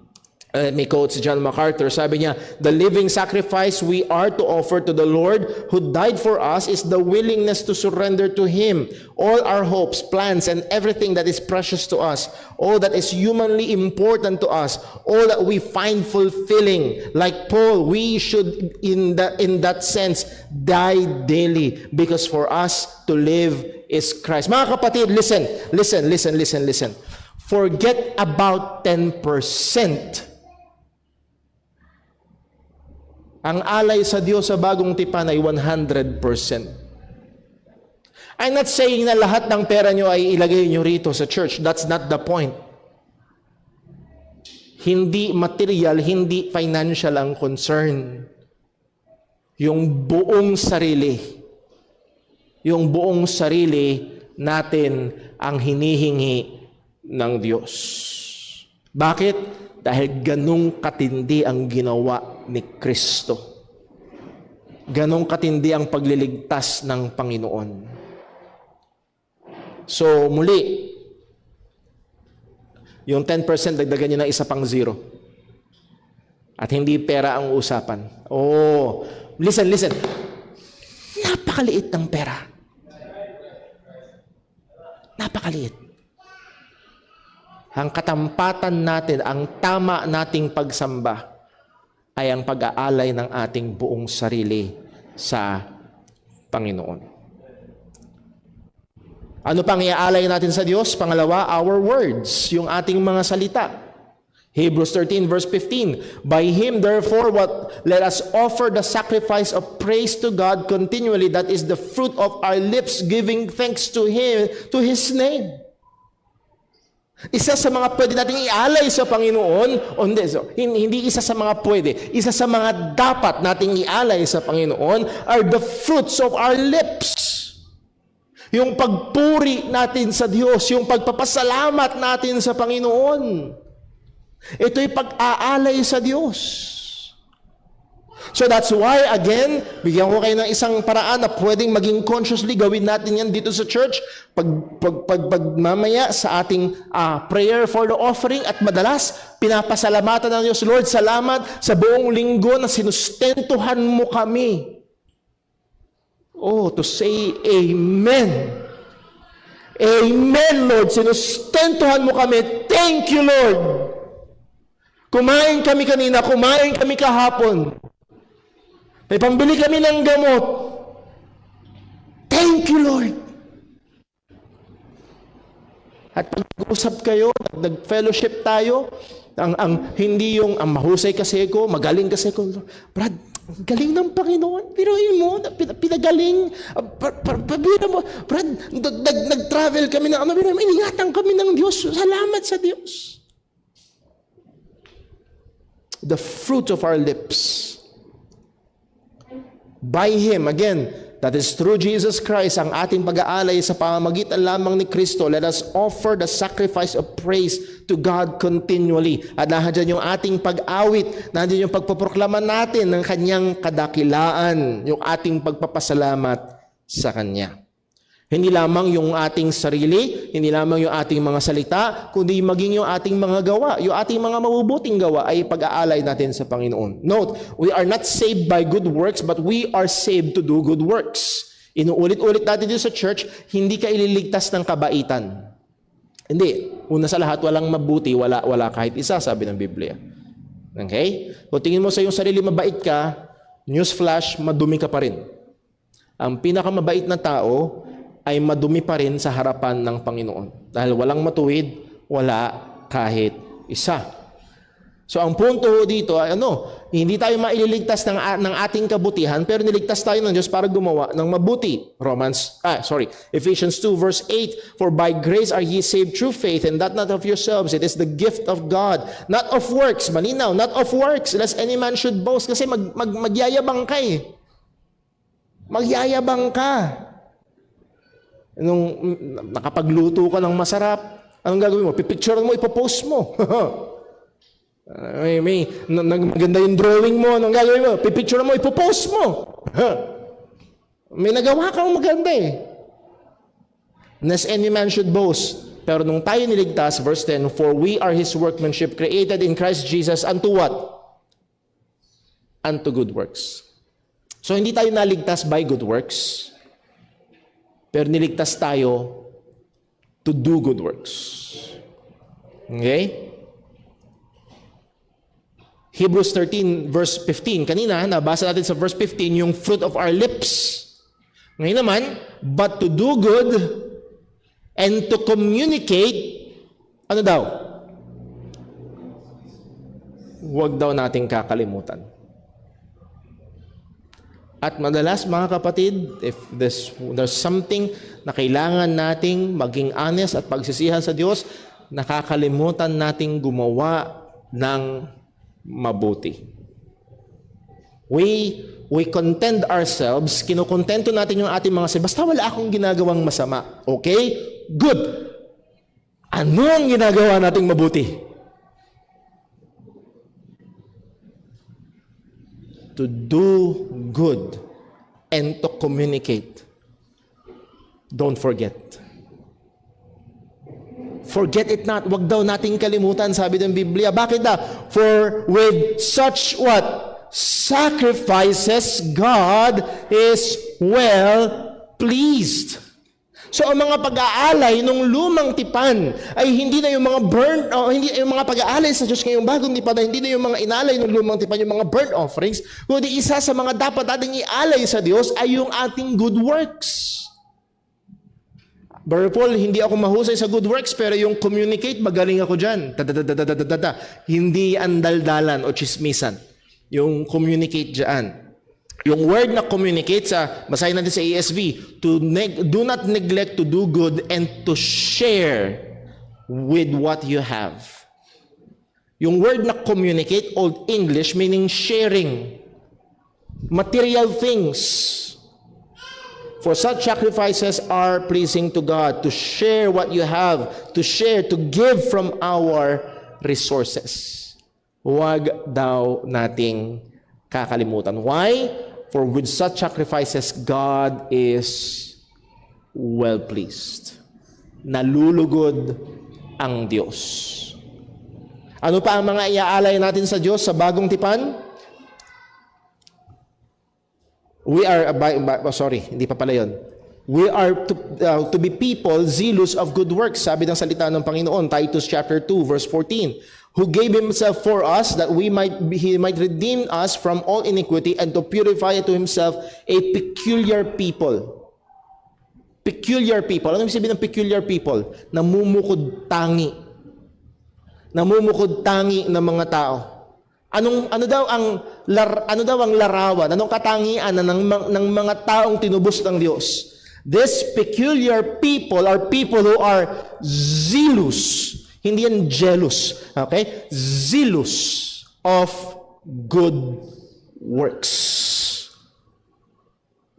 may quote si John MacArthur, sabi niya, the living sacrifice we are to offer to the Lord who died for us is the willingness to surrender to Him all our hopes, plans, and everything that is precious to us, all that is humanly important to us, all that we find fulfilling. Like Paul, we should, in that sense, die daily, because for us to live is Christ. Mga kapatid, listen. Forget about 10%. Ang alay sa Diyos sa bagong tipan ay 100%. I'm not saying na lahat ng pera nyo ay ilagay nyo rito sa church. That's not the point. Hindi material, hindi financial ang concern. Yung buong sarili. Yung buong sarili natin ang hinihingi ng Diyos. Bakit? Dahil ganong katindi ang ginawa ni Kristo. Ganong katindi ang pagliligtas ng Panginoon. So, muli, yung 10% dagdagan nyo ng isa pang zero. At hindi pera ang usapan. Oh, listen. Napakaliit ng pera. Napakaliit. Ang katampatan natin, ang tama nating pagsamba ay ang pag-aalay ng ating buong sarili sa Panginoon. Ano pang iaalay natin sa Diyos? Pangalawa, our words, yung ating mga salita. Hebrews 13 verse 15, by Him therefore let us offer the sacrifice of praise to God continually, that is the fruit of our lips, giving thanks to Him, to His name. Isa sa mga pwede nating ialay sa Panginoon, hindi isa sa mga pwede, isa sa mga dapat nating ialay sa Panginoon are the fruits of our lips. Yung pagpuri natin sa Diyos, yung pagpapasalamat natin sa Panginoon. Ito'y pag-aalay sa Diyos. So that's why, again, bigyan ko kayo ng isang paraan na pwedeng maging consciously gawin natin yan dito sa church. Mamaya sa ating prayer for the offering, at madalas, pinapasalamatan ng Diyos, Lord, salamat sa buong linggo na sinustentuhan mo kami. Oh, to say Amen. Amen, Lord. Sinustentuhan mo kami. Thank you, Lord. Kumain kami kanina, kumain kami kahapon. May pambili kami ng gamot. Thank you, Lord. At pag-usap kayo, nag-fellowship tayo, hindi yung mahusay kasi ko, magaling kasi ko. Brad, galing ng Panginoon. Pero yun mo, pinagaling. Brad, nag-travel kami na, iningatan kami ng Diyos. Salamat sa Diyos. The fruit of our lips. By Him, again, that is through Jesus Christ, ang ating pag-aalay sa pamamagitan lamang ni Kristo, let us offer the sacrifice of praise to God continually. At nandiyan yung ating pag-awit, nandiyan yung pagpaproklama natin ng Kanyang kadakilaan, yung ating pagpapasalamat sa Kanya. Hindi lamang yung ating sarili, hindi lamang yung ating mga salita, kundi maging yung ating mga gawa, yung ating mga mabubuting gawa ay pag-aalay natin sa Panginoon. Note, we are not saved by good works, but we are saved to do good works. Inuulit-ulit natin dito sa church, hindi ka ililigtas ng kabaitan. Hindi. Una sa lahat, walang mabuti, wala kahit isa, sabi ng Biblia. Okay? Kung tingin mo sa iyong sarili mabait ka, newsflash, madumi ka pa rin. Ang pinakamabait na tao ay madumi pa rin sa harapan ng Panginoon. Dahil walang matuwid, wala kahit isa. So ang punto dito ay hindi tayo maililigtas ng ating kabutihan, pero niligtas tayo ng Diyos para gumawa ng mabuti. Ephesians 2 verse 8, for by grace are ye saved through faith, and that not of yourselves, it is the gift of God, not of works. Malinaw, not of works, lest any man should boast. Kasi magyayabang ka eh. Magyayabang ka. Nung nakapagluto ka ng masarap, anong gagawin mo? Pipicturean mo, ipopost mo. Maganda yung drawing mo, anong gagawin mo? Pipicturean mo, ipopost mo. May nagawa kang maganda eh. Unless any man should boast, Pero nung tayo niligtas, verse 10, for we are His workmanship, created in Christ Jesus unto what? Unto good works. So hindi tayo naligtas by good works, pero niligtas tayo to do good works. Okay? Hebrews 13 verse 15. Kanina, nabasa natin sa verse 15 yung fruit of our lips. Ngayon naman, but to do good and to communicate, ano daw? Huwag daw nating kakalimutan. At madalas, mga kapatid, if there's something na kailangan nating maging honest at pagsisihan sa Diyos, nakakalimutan nating gumawa ng mabuti. We content ourselves, kinukontento natin yung ating mga basta wala akong ginagawang masama. Okay? Good. Ano ang ginagawa nating mabuti? To do good and to communicate. Don't forget. Forget it not. Wag daw nating kalimutan, sabi ng Biblia. Bakit daw? For with such what? Sacrifices, God is well pleased. So ang mga pag-aalay ng lumang tipan ay hindi na yung mga hindi yung mga pag-aalay sa Diyos ngayong bagong tipan, hindi na yung mga inalay ng lumang tipan, yung mga burnt offerings, kundi isa sa mga dapat nating ialay sa Diyos ay yung ating good works. Brother Paul, hindi ako mahusay sa good works, pero yung communicate, magaling ako dyan. Hindi andaldalan o chismisan. Yung communicate dyan. Yung word na communicate, basahin natin sa ESV, do not neglect to do good and to share with what you have. Yung word na communicate, Old English, meaning sharing. Material things. For such sacrifices are pleasing to God, to share what you have, to share, to give from our resources. Huwag daw nating kakalimutan. Why? For with such sacrifices, God is well pleased. Nalulugod ang Diyos. Ano pa ang mga iaalay natin sa Diyos sa bagong tipan? We are, hindi pa pala yun. We are to be people zealous of good works, sabi ng salita ng Panginoon, Titus chapter 2, verse 14. Who gave Himself for us that He might redeem us from all iniquity and to purify to Himself a peculiar people. Peculiar people. Ano ibig sabihin ng peculiar people? Namumukod tangi. Namumukod tangi ng mga tao. Ano daw ang larawan? Anong katangian ng mga taong tinubos ng Diyos? This peculiar people are people who are zealous. Hindi yan jealous. Okay? Zealous of good works.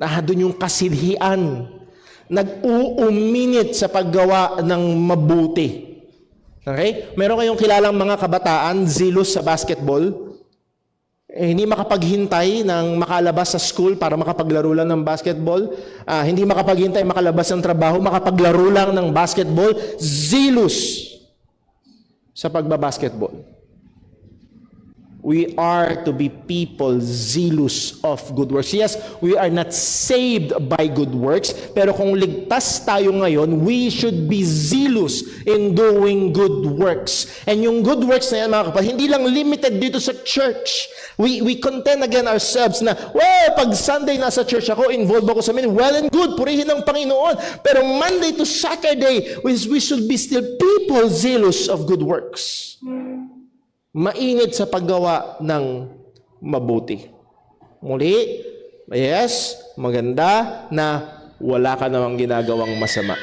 Doon yung kasilhian. Nag-uuminit sa paggawa ng mabuti. Okay? Meron kayong kilalang mga kabataan, zealous sa basketball. Hindi makapaghintay ng makalabas sa school para makapaglaro lang ng basketball. Hindi makapaghintay makalabas ng trabaho, makapaglaro lang ng basketball. Zealous sa pagbabasketball. We are to be people zealous of good works. Yes, we are not saved by good works, pero kung ligtas tayo ngayon, we should be zealous in doing good works. And yung good works na yan, mga kapatid, hindi lang limited dito sa church. We content again ourselves na, well, pag Sunday nasa church ako, involved ako sa meeting, well and good, purihin ng Panginoon. Pero Monday to Saturday, we should be still people zealous of good works. Mainit sa paggawa ng mabuti. Muli, yes, maganda na wala ka namang ginagawang masama.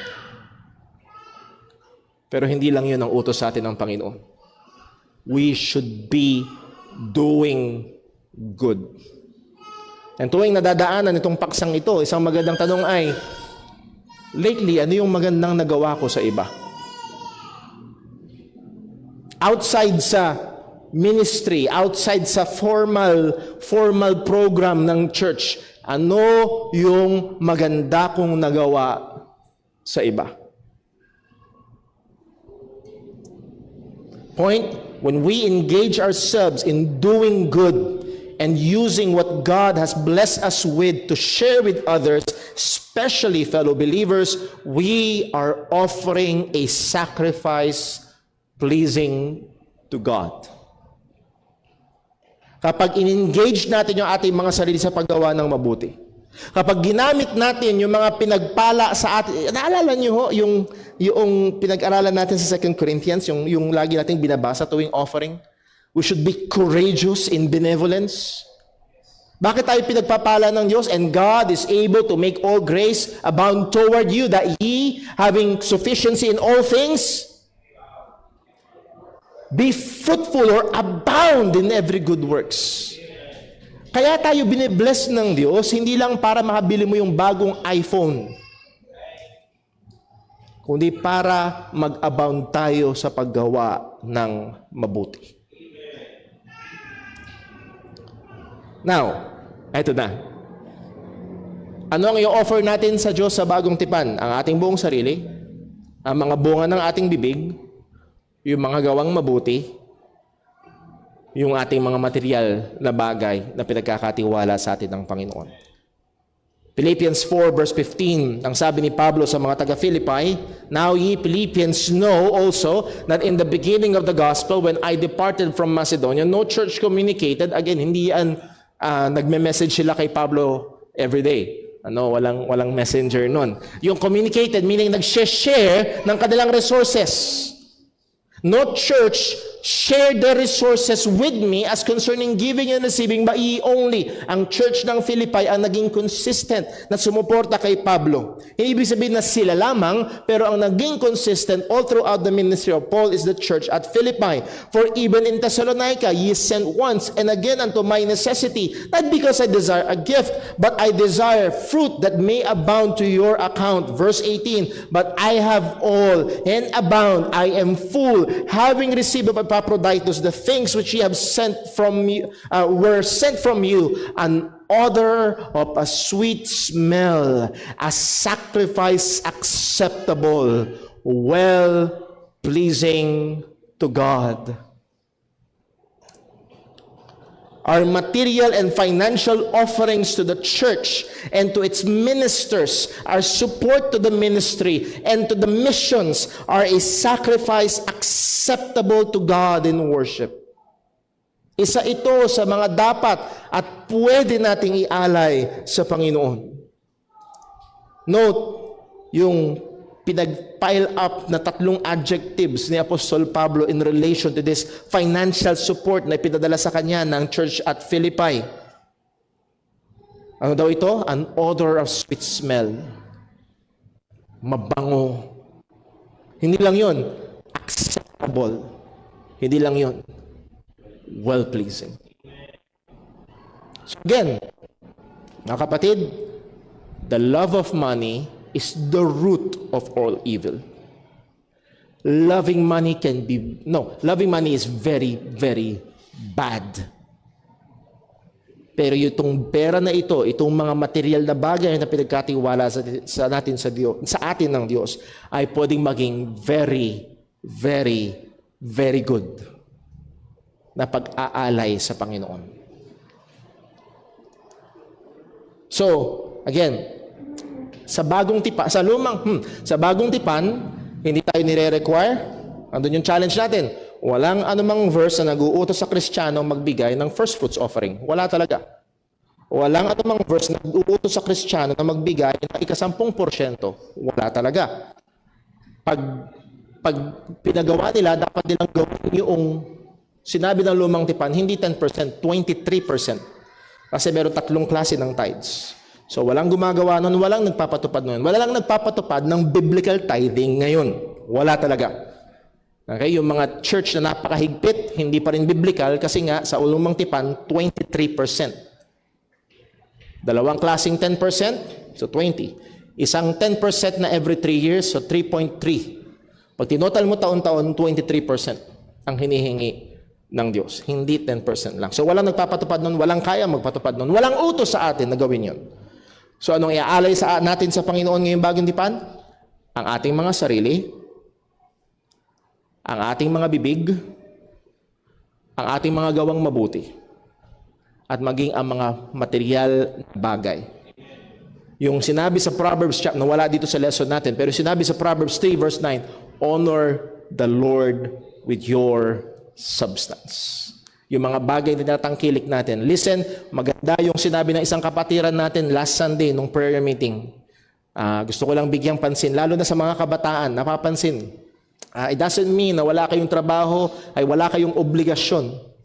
Pero hindi lang yun ang utos sa atin ng Panginoon. We should be doing good. And tuwing nadadaanan itong paksang ito, isang magandang tanong ay, lately, ano yung magandang nagawa ko sa iba? Outside sa ministry, outside sa formal program ng church, ano yung maganda kong nagawa sa iba? point, when we engage ourselves in doing good and using what God has blessed us with to share with others, especially fellow believers, we are offering a sacrifice pleasing to God. Kapag in-engage natin yung ating mga sarili sa paggawa ng mabuti, kapag ginamit natin yung mga pinagpala sa atin, naalala niyo ho, yung pinag-aralan natin sa 2 Corinthians, yung lagi nating binabasa tuwing offering, we should be courageous in benevolence. Bakit tayo pinagpapala ng Diyos? And God is able to make all grace abound toward you, that ye, having sufficiency in all things, be fruitful or abound in every good works. Kaya tayo binibless ng Diyos, hindi lang para makabili mo yung bagong iPhone, kundi para mag-abound tayo sa paggawa ng mabuti. Now, eto na. Ano ang i-offer natin sa Diyos sa bagong tipan? Ang ating buong sarili, ang mga bunga ng ating bibig, yung mga gawang mabuti, yung ating mga material na bagay na pinagkakatiwala sa atin ng Panginoon. Philippians 4 verse 15, ang sabi ni Pablo sa mga taga-Philippi, "Now ye Philippians know also that in the beginning of the gospel, when I departed from Macedonia, no church communicated." Again, hindi yan nagme-message sila kay Pablo every day. Walang messenger nun. Yung communicated, meaning nag-share ng kanilang resources. No church shared their resources with me as concerning giving and receiving, but ye only. Ang church ng Philippi ang naging consistent na sumuporta kay Pablo. Hindi ibig sabihin na sila lamang, pero ang naging consistent all throughout the ministry of Paul is the church at Philippi. For even in Thessalonica, ye sent once and again unto my necessity, not because I desire a gift, but I desire fruit that may abound to your account. Verse 18, "But I have all and abound, I am full, having received of Epaphroditus the things which ye have sent from me, were sent from you, an odor of a sweet smell, a sacrifice acceptable, well pleasing to God." Our material and financial offerings to the church and to its ministers, our support to the ministry and to the missions are a sacrifice acceptable to God in worship. Isa ito sa mga dapat at pwede nating ialay sa Panginoon. Note yung pinag-pile up na 3 adjectives ni Apostol Pablo in relation to this financial support na ipinadala sa kanya ng church at Philippi. Ano daw ito? An odor of sweet smell. Mabango. Hindi lang yun. Acceptable. Hindi lang yun. Well-pleasing. So again, mga kapatid, the love of money is the root of all evil. Loving money is very, very bad. Pero itong pera na ito, itong mga material na bagay na pinagkatiwala sa atin ng Diyos, ay pwedeng maging very, very, very good na pag-aalay sa Panginoon. So, again, sa bagong tipan, hindi tayo nire-require. Andun yung challenge natin. Walang anumang verse na nag-uutos sa Kristiyano magbigay ng first fruits offering. Wala talaga. Walang anumang verse na nag-uutos sa Kristiyano na magbigay ng 10%. Wala talaga. Pag pinagawa nila, dapat nilang gawin yung sinabi ng lumang tipan, hindi 10%, 23%. Kasi meron 3 klase ng tithes. So walang gumagawa nun, walang nagpapatupad nun. Walang nagpapatupad ng biblical tithing ngayon. Wala talaga. Okay, yung mga church na napakahigpit, hindi pa rin biblical kasi nga sa ulumang tipan, 23%. 2 klaseng 10%, so 20. Isang 10% na every 3 years, so 3.3. Pag tinotal mo taon-taon, 23% ang hinihingi ng Diyos. Hindi 10% lang. So walang nagpapatupad nun, walang kaya magpatupad nun, walang utos sa atin na gawin yun. So anong iaalay natin sa Panginoon ngayong bagong tipan? Ang ating mga sarili, ang ating mga bibig, ang ating mga gawang mabuti at maging ang mga material na bagay. Yung sinabi sa Proverbs, na wala dito sa lesson natin, pero sinabi sa Proverbs 3 verse 9, honor the Lord with your substance. Yung mga bagay na tinatangkilik natin. Listen, maganda yung sinabi ng isang kapatiran natin last Sunday nung prayer meeting. Gusto ko lang bigyang pansin, lalo na sa mga kabataan, napapansin. It doesn't mean na wala kayong trabaho, ay wala kayong obligasyon.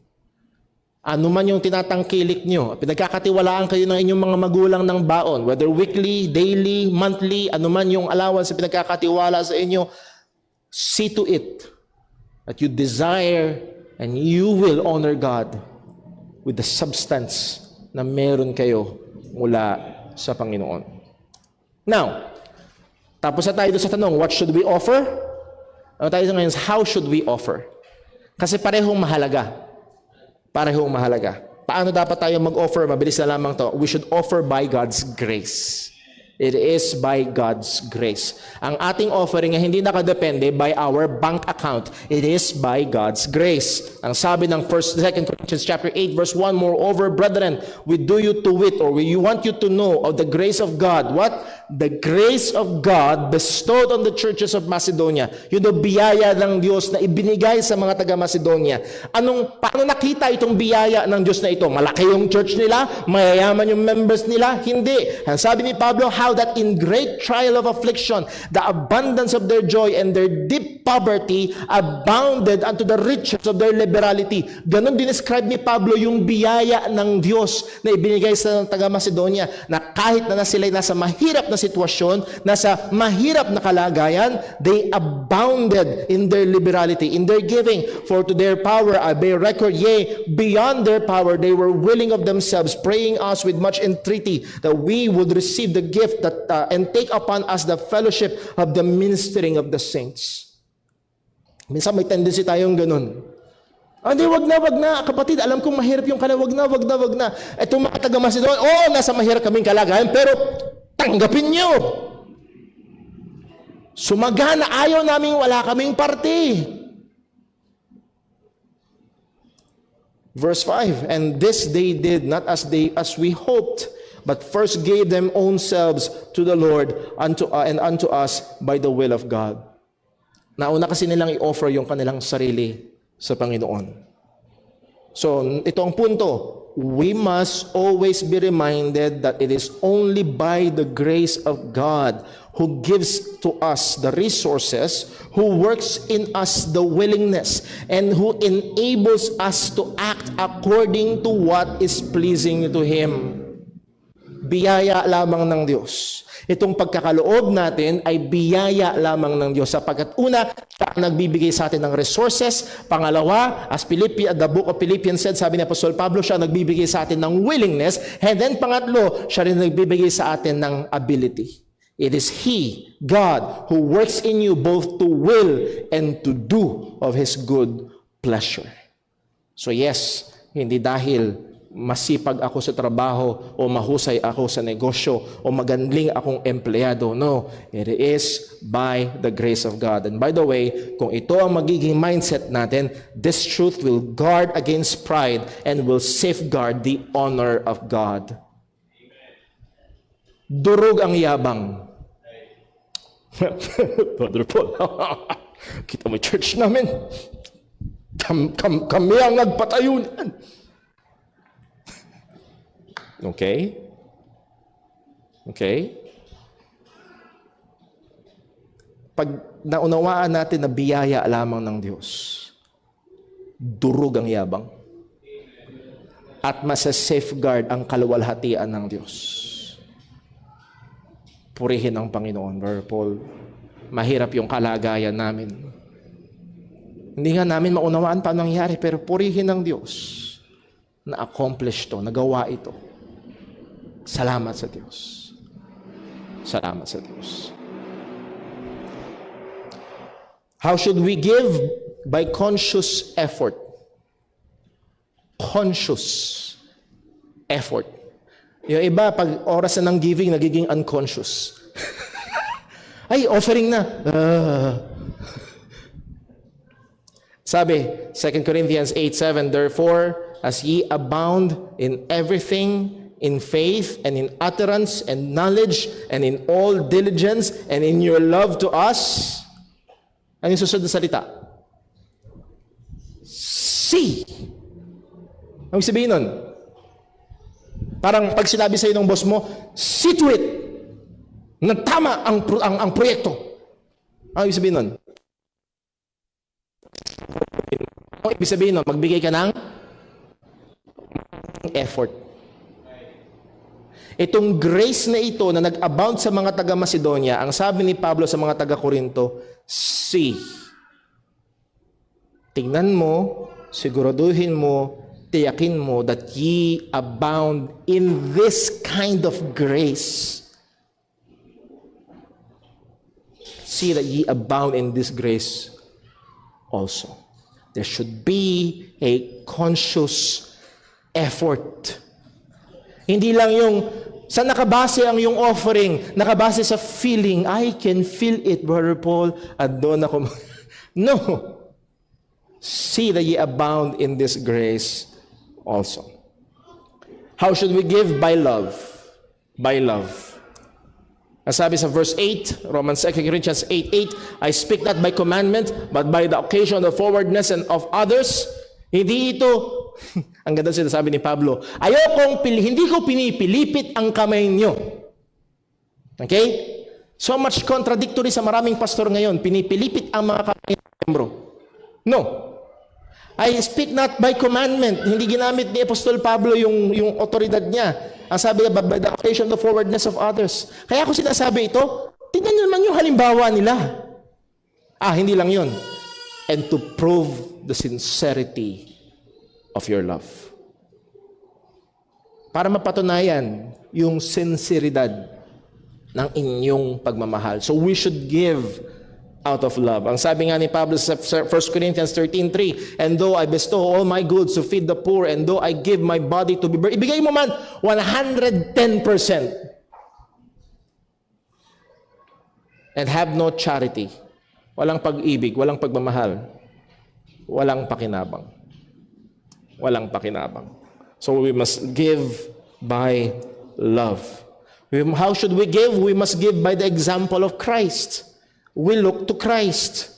Ano man yung tinatangkilik nyo, pinagkakatiwalaan kayo ng inyong mga magulang ng baon, whether weekly, daily, monthly, ano man yung allowance na pinagkakatiwala sa inyo, see to it that you desire and you will honor God with the substance na meron kayo mula sa Panginoon. Now, tapos na tayo sa tanong, what should we offer? Ano tayo ngayon? How should we offer? Kasi parehong mahalaga. Parehong mahalaga. Paano dapat tayo mag-offer? Mabilis na lamang to. We should offer by God's grace. It is by God's grace. Ang ating offering ay hindi nakadepende by our bank account. It is by God's grace. Ang sabi ng 2 Corinthians chapter 8 verse 1, moreover, brethren, we do you to wit, or we want you to know of the grace of God. What? The grace of God bestowed on the churches of Macedonia. Yun ang biyaya ng Diyos na ibinigay sa mga taga-Macedonia. Paano nakita itong biyaya ng Diyos na ito? Malaki yung church nila? Mayayaman yung members nila? Hindi. Ang sabi ni Pablo, how that in great trial of affliction, the abundance of their joy and their deep poverty abounded unto the riches of their liberality. Ganon dinescribe ni Pablo yung biyaya ng Diyos na ibinigay sa taga-Macedonia, na kahit na sila nasa mahirap na sitwasyon, nasa mahirap na kalagayan, they abounded in their liberality, in their giving. For to their power I bear record, yea, beyond their power they were willing of themselves, praying us with much entreaty that we would receive the gift that and take upon us the fellowship of the ministering of the saints. Minsan may tendency tayong ganun. Hindi, wag na, kapatid, alam kong mahirap yung wag na. Itong mga taga-Macedonia, nasa mahirap kaming kalagayan, pero tanggapin nyo. Sumagana, ayaw namin wala kaming parte. Verse 5, and this they did not as we hoped, but first gave them own selves to the Lord and unto us by the will of God. Nauna kasi nilang i-offer yung kanilang sarili sa Panginoon. So, ito ang punto. We must always be reminded that it is only by the grace of God who gives to us the resources, who works in us the willingness, and who enables us to act according to what is pleasing to Him. Biyaya lamang ng Diyos. Itong pagkakaloob natin ay biyaya lamang ng Diyos, sapagkat una, siya ang nagbibigay sa atin ng resources. Pangalawa, as the book of Philippians said, sabi ni Apostol Pablo, siya ang nagbibigay sa atin ng willingness. And then pangatlo, siya rin nagbibigay sa atin ng ability. It is He, God, who works in you both to will and to do of His good pleasure. So yes, hindi dahil masipag ako sa trabaho o mahusay ako sa negosyo o magaling akong empleyado. No, it is by the grace of God. And by the way, kung ito ang magiging mindset natin, this truth will guard against pride and will safeguard the honor of God. Durog ang yabang. Brother Paul, kita mo church namin. Kami ang nagpatayo niyan. Okay? Pag naunawaan natin na biyaya lamang ng Diyos, durog ang yabang. At masa-safeguard ang kaluwalhatian ng Diyos. Purihin ang Panginoon, Brother Paul. Mahirap yung kalagayan namin. Hindi nga namin maunawaan paano nangyari, pero purihin ng Diyos na accomplish to, nagawa ito. Salamat sa Diyos. Salamat sa Diyos. How should we give? By conscious effort. Conscious effort. Yung iba, pag oras na ng giving, nagiging unconscious. Ay, offering na. Sabi, 2 Corinthians 8:7, therefore, as ye abound in everything, in faith and in utterance and knowledge and in all diligence and in your love to us. Ano yung susunod na salita? See. Ang sabihin nun? Parang pag sinabi sa'yo ng boss mo, see to it na tama ang proyekto. Ano yung sabihin nun? Ang ibig sabihin nun, magbigay ka ng effort. Itong grace na ito na nag-abound sa mga taga-Macedonia, ang sabi ni Pablo sa mga taga-Korinto, see. Tingnan mo, siguraduhin mo, tiyakin mo that ye abound in this kind of grace. See that ye abound in this grace also. There should be a conscious effort. Hindi lang yung sa nakabase ang yung offering, nakabase sa feeling, I can feel it, Brother Paul, at doon ako. No. See that ye abound in this grace also. How should we give? By love. By love. Ang sabi sa verse 8, Romans 2 Corinthians 8:8, I speak not by commandment, but by the occasion of forwardness and of others. Hindi ito, ang ganda sinasabi ni Pablo, hindi ko pinipilipit ang kamay nyo. Okay? So much contradictory sa maraming pastor ngayon. Pinipilipit ang mga kamay ng membro. No. I speak not by commandment. Hindi ginamit ni Apostol Pablo yung otoridad niya. Ang sabi niya, by the occasion of forwardness of others. Kaya ako sinasabi ito, tingnan nyo naman yung halimbawa nila. Hindi lang yun. And to prove the sincerity of your love. Para mapatunayan yung sinseridad ng inyong pagmamahal. So we should give out of love. Ang sabi nga ni Pablo sa 1 Corinthians 13:3, and though I bestow all my goods to feed the poor, and though I give my body to be burned, ibigay mo man 110%. And have no charity. Walang pag-ibig, walang pagmamahal, walang pakinabang. Walang pakinabang. So we must give by love. How should we give? We must give by the example of Christ. We look to Christ.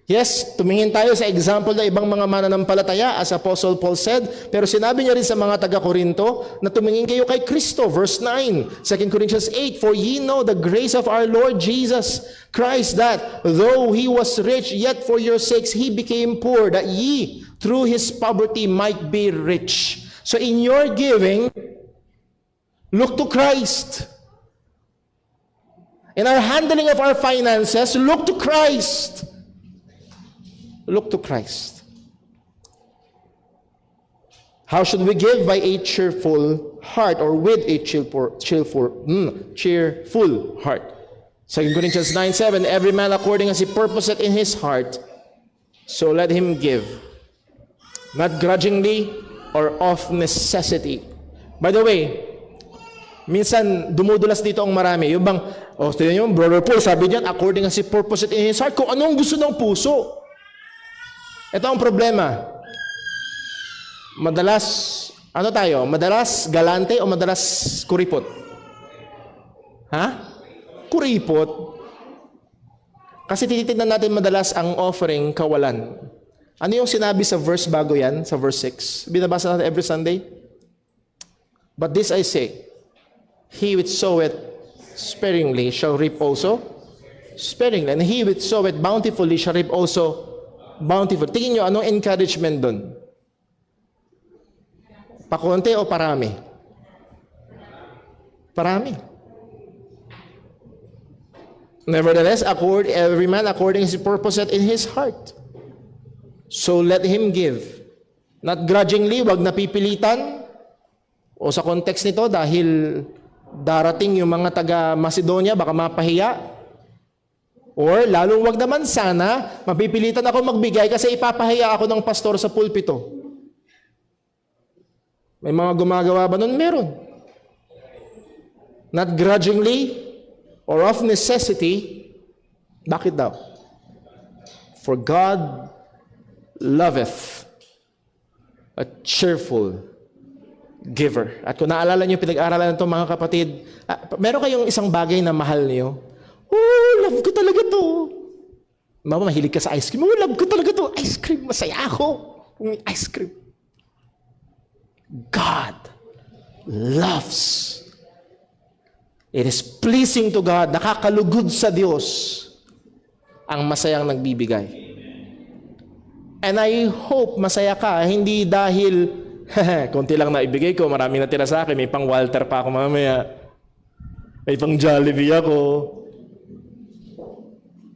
Yes, tumingin tayo sa example ng ibang mga mananampalataya, as Apostle Paul said, pero sinabi niya rin sa mga taga-Korinto na tumingin kayo kay Kristo. Verse 9, 2 Corinthians 8, for ye know the grace of our Lord Jesus Christ, that though he was rich, yet for your sakes he became poor, that ye through his poverty might be rich. So in your giving, look to Christ. In our handling of our finances, look to Christ. Look to Christ. How should we give? By a cheerful heart, or with a cheerful heart. 2 Corinthians 9:7, every man according as he purposeth in his heart, so let him give, not grudgingly or of necessity. By the way, minsan dumudulas dito ang marami. Yung bang, tingnan nyo, Brother Paul, sabi diyan, according as he purposeth in his heart, kung anong gusto ng puso. Ito ang problema. Madalas, Madalas galante o madalas kuripot? Kuripot. Kasi tinitignan natin madalas ang offering kawalan. Ano yung sinabi sa verse bago yan? Sa verse 6. Binabasa natin every Sunday. But this I say, he which soweth sparingly shall reap also sparingly. And he which soweth bountifully shall reap also bountiful. Tingin nyo, anong encouragement doon? Pakonti o parami? Parami. Nevertheless, every man according as he purposeth in his heart. So let him give. Not grudgingly, wag napipilitan. O sa context nito, dahil darating yung mga taga-Macedonia, baka mapahiya. Or lalong wag naman sana, mapipilitan ako magbigay kasi ipapahiya ako ng pastor sa pulpito. May mga gumagawa ba nun? Meron. Not grudgingly or of necessity. Bakit daw? For God loveth a cheerful giver. At kung naalala niyo, pinag-aralan ito mga kapatid, meron kayong isang bagay na mahal niyo. Oh, love ko talaga to. Mama, mahilig ka sa ice cream. Oh, love ko talaga to. Ice cream, masaya ako. Kung may ice cream. God loves. It is pleasing to God, nakakalugod sa Diyos ang masayang nagbibigay. And I hope masaya ka, hindi dahil, konti lang na ibigay ko, marami na tira sa akin, may pang Walter pa ako mamaya, may pang Jollibee ako.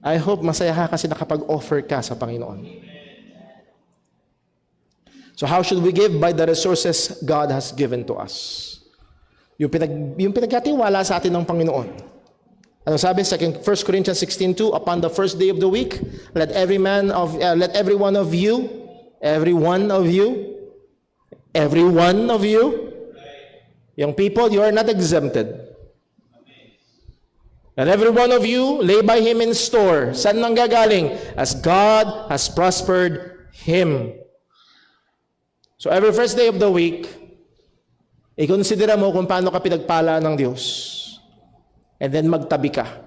I hope masaya ka kasi nakapag-offer ka sa Panginoon. So how should we give? By the resources God has given to us. Yung pinagkatiwala sa atin ng Panginoon. Ano sabi? 1 Corinthians 16:2, upon the first day of the week, let every one of you, young people, you are not exempted. Let every one of you lay by him in store. Saan nang gagaling? As God has prospered him. So every first day of the week, i-considera mo kung paano ka pinagpala ng Diyos. And then magtabi ka.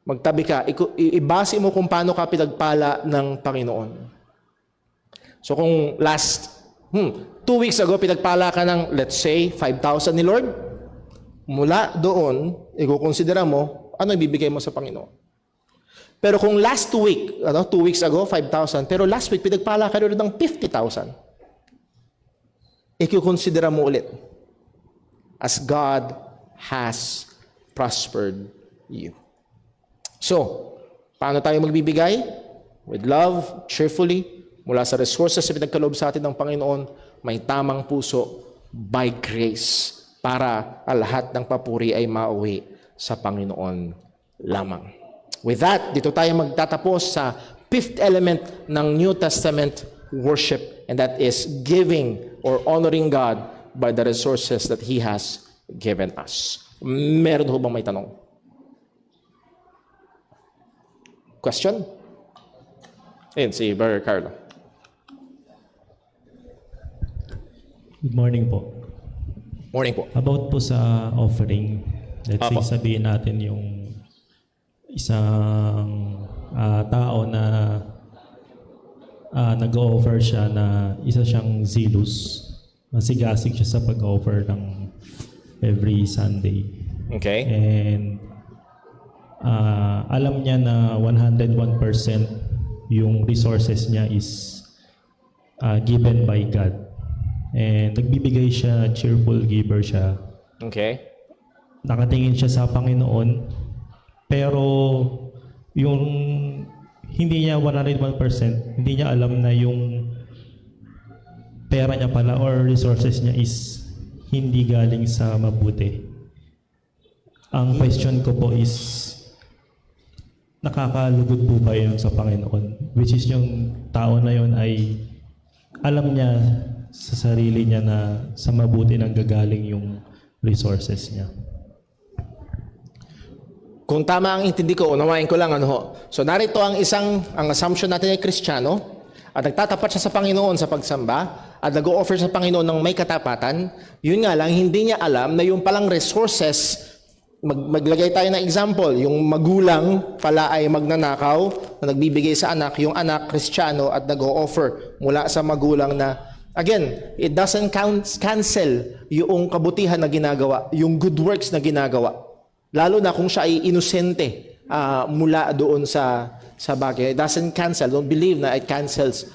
Magtabi ka. Ibase mo kung paano ka pinagpala ng Panginoon. So kung last 2 weeks ago, pinagpala ka ng, let's say, 5,000 ni Lord, mula doon, i-considera mo, ano ibibigay mo sa Panginoon. Pero kung last week, 2 weeks ago, 5,000, pero last week, pinagpala ka rin ng 50,000, i-considera mo ulit as God has prospered you. So, paano tayo magbibigay? With love, cheerfully, mula sa resources na pinagkaloob sa atin ng Panginoon, may tamang puso, by grace, para ang lahat ng papuri ay mauwi sa Panginoon lamang. With that, dito tayo magtatapos sa 5th element ng New Testament worship, and that is giving or honoring God by the resources that He has given us. Meron ho bang may tanong? Question? Ayun, si Brother Carlo. Good morning po. Morning po. About po sa offering, let's say Apo. sabihin natin yung isang tao na nag-offer siya na isa siyang zealous. Masigasig siya sa pag-offer ng every Sunday. Okay. And alam niya na 101% yung resources niya is given by God. And nagbibigay siya, cheerful giver siya. Okay. Nakatingin siya sa Panginoon, pero yung hindi niya 101%, hindi niya alam na yung pera niya pala or resources niya is hindi galing sa mabuti. Ang question ko po is, nakakalugod po ba yun sa Panginoon? Which is yung tao na yun ay alam niya sa sarili niya na sa mabuti nang gagaling yung resources niya. Kung tama ang intindi ko, unawain ko lang ano ho. So narito ang assumption natin ay Kristiyano at nagtatapat siya sa Panginoon sa pagsamba at nag-o-offer sa Panginoon ng may katapatan. Yun nga lang, hindi niya alam na yung palang resources, maglagay tayo ng example, yung magulang pala ay magnanakaw na nagbibigay sa anak, yung anak Kristiyano at nag-o-offer mula sa magulang na, again, it doesn't cancel yung kabutihan na ginagawa, yung good works na ginagawa. Lalo na kung siya ay inosente mula doon sa bagay. It doesn't cancel. Don't believe na it cancels.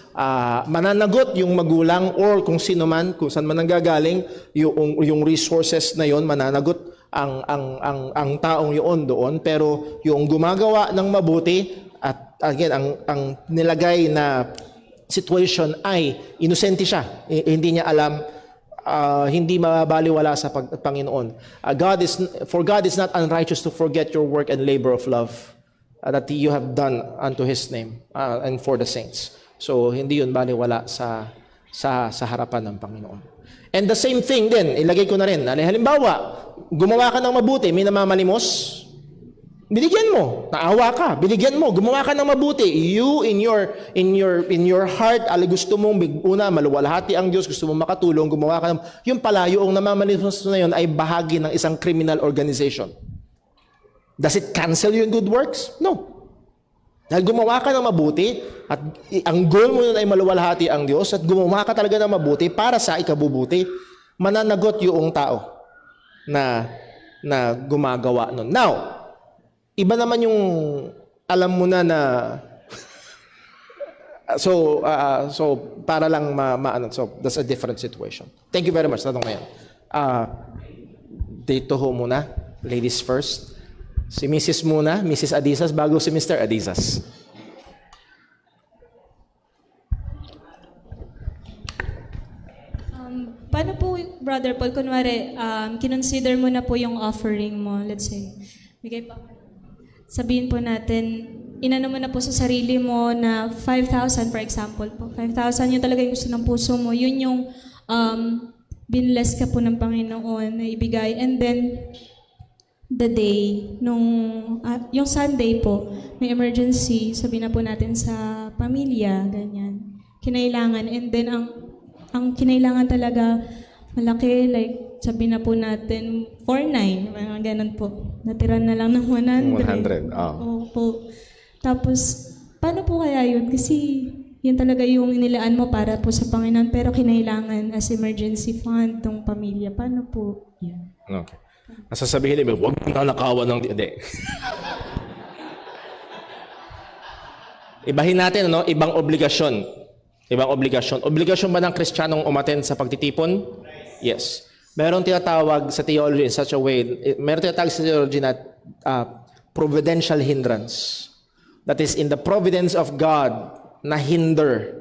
Mananagot yung magulang or kung sino man, kung saan man nanggagaling, yung resources na yon mananagot ang taong yun doon. Pero yung gumagawa ng mabuti at again, ang nilagay na situation ay inosente siya. Hindi niya alam, hindi mabaliwala sa Panginoon. For God is not unrighteous to forget your work and labor of love that you have done unto His name and for the saints. So hindi yun baliwala sa harapan ng Panginoon. And the same thing din, ilagay ko na rin. Halimbawa, gumawa ka ng mabuti, may namamalimos. binigyan mo, naawa ka, binigyan mo, gumawa ka ng mabuti. You in your heart, gusto mong maluwalhati ang Diyos, gusto mong makatulong, gumawa ka ng yung pala yung namamanifesto na yun ay bahagi ng isang criminal organization. Does it cancel your good works? No. Dahil gumawa ka ng mabuti at ang goal mo nun ay maluwalhati ang Diyos at gumawa ka talaga ng mabuti para sa ikabubuti, mananagot yung tao na gumagawa nun. Now, iba naman yung alam mo na so para lang so that's a different situation. Thank you very much. Tanong na yan. Dito ho muna, ladies first. Si Mrs. muna, Mrs. Adizas, bago si Mr. Adizas. Paano po, Brother Paul, kunwari, kinonsider mo na po yung offering mo, let's say, bigay pa. Sabihin po natin, inano mo na po sa sarili mo na 5,000 for example po. 5,000 yun talaga yung gusto ng puso mo. Yun yung binless ka po ng Panginoon na ibigay. And then, the day, yung Sunday po, may emergency, sabihin na po natin sa pamilya, ganyan. Kinailangan. And then, ang kinailangan talaga malaki, like, sabihin na po natin, 4,900, mga ganun po. Natira na lang ng 100. 100, oh. Opo. Tapos, paano po kaya yun? Kasi, yun talaga yung inilaan mo para po sa Panginoon, pero kinailangan as emergency fund tong pamilya. Paano po yan? Okay. Nasasabihin nila, huwag mong nanakawan ng... Hindi. Ibahin natin, ibang obligasyon. Ibang obligasyon. Obligasyon ba ng Kristiyanong umattend sa pagtitipon? Yes. Meron tinatawag sa theology in such a way, meron tinatawag sa theology na providential hindrance. That is, in the providence of God, na hinder.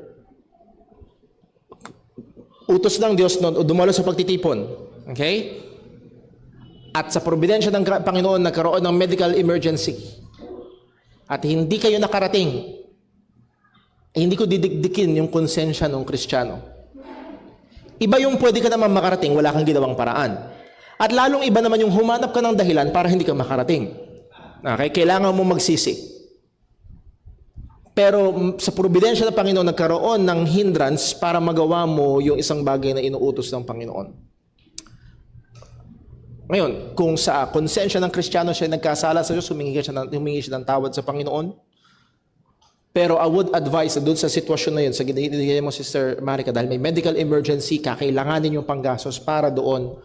Utos ng Diyos noon, dumalo sa pagtitipon. Okay? At sa providensya ng Panginoon, nagkaroon ng medical emergency. At hindi kayo nakarating. Hindi ko didikdikin yung konsensya ng Kristiyano. Iba yung pwede ka naman makarating, wala kang ginawang paraan. At lalong iba naman yung humanap ka ng dahilan para hindi ka makarating. Okay? Kailangan mo magsisi. Pero sa providensya ng Panginoon, nagkaroon ng hindrance para magawa mo yung isang bagay na inuutos ng Panginoon. Ngayon, kung sa konsensya ng Kristiyano siya nagkasala sa Diyos, humingi siya ng tawad sa Panginoon. Pero I would advise na doon sa sitwasyon na yun, sa ginigay mo, Sister Marica, dahil may medical emergency, kakailanganin yung panggastos para doon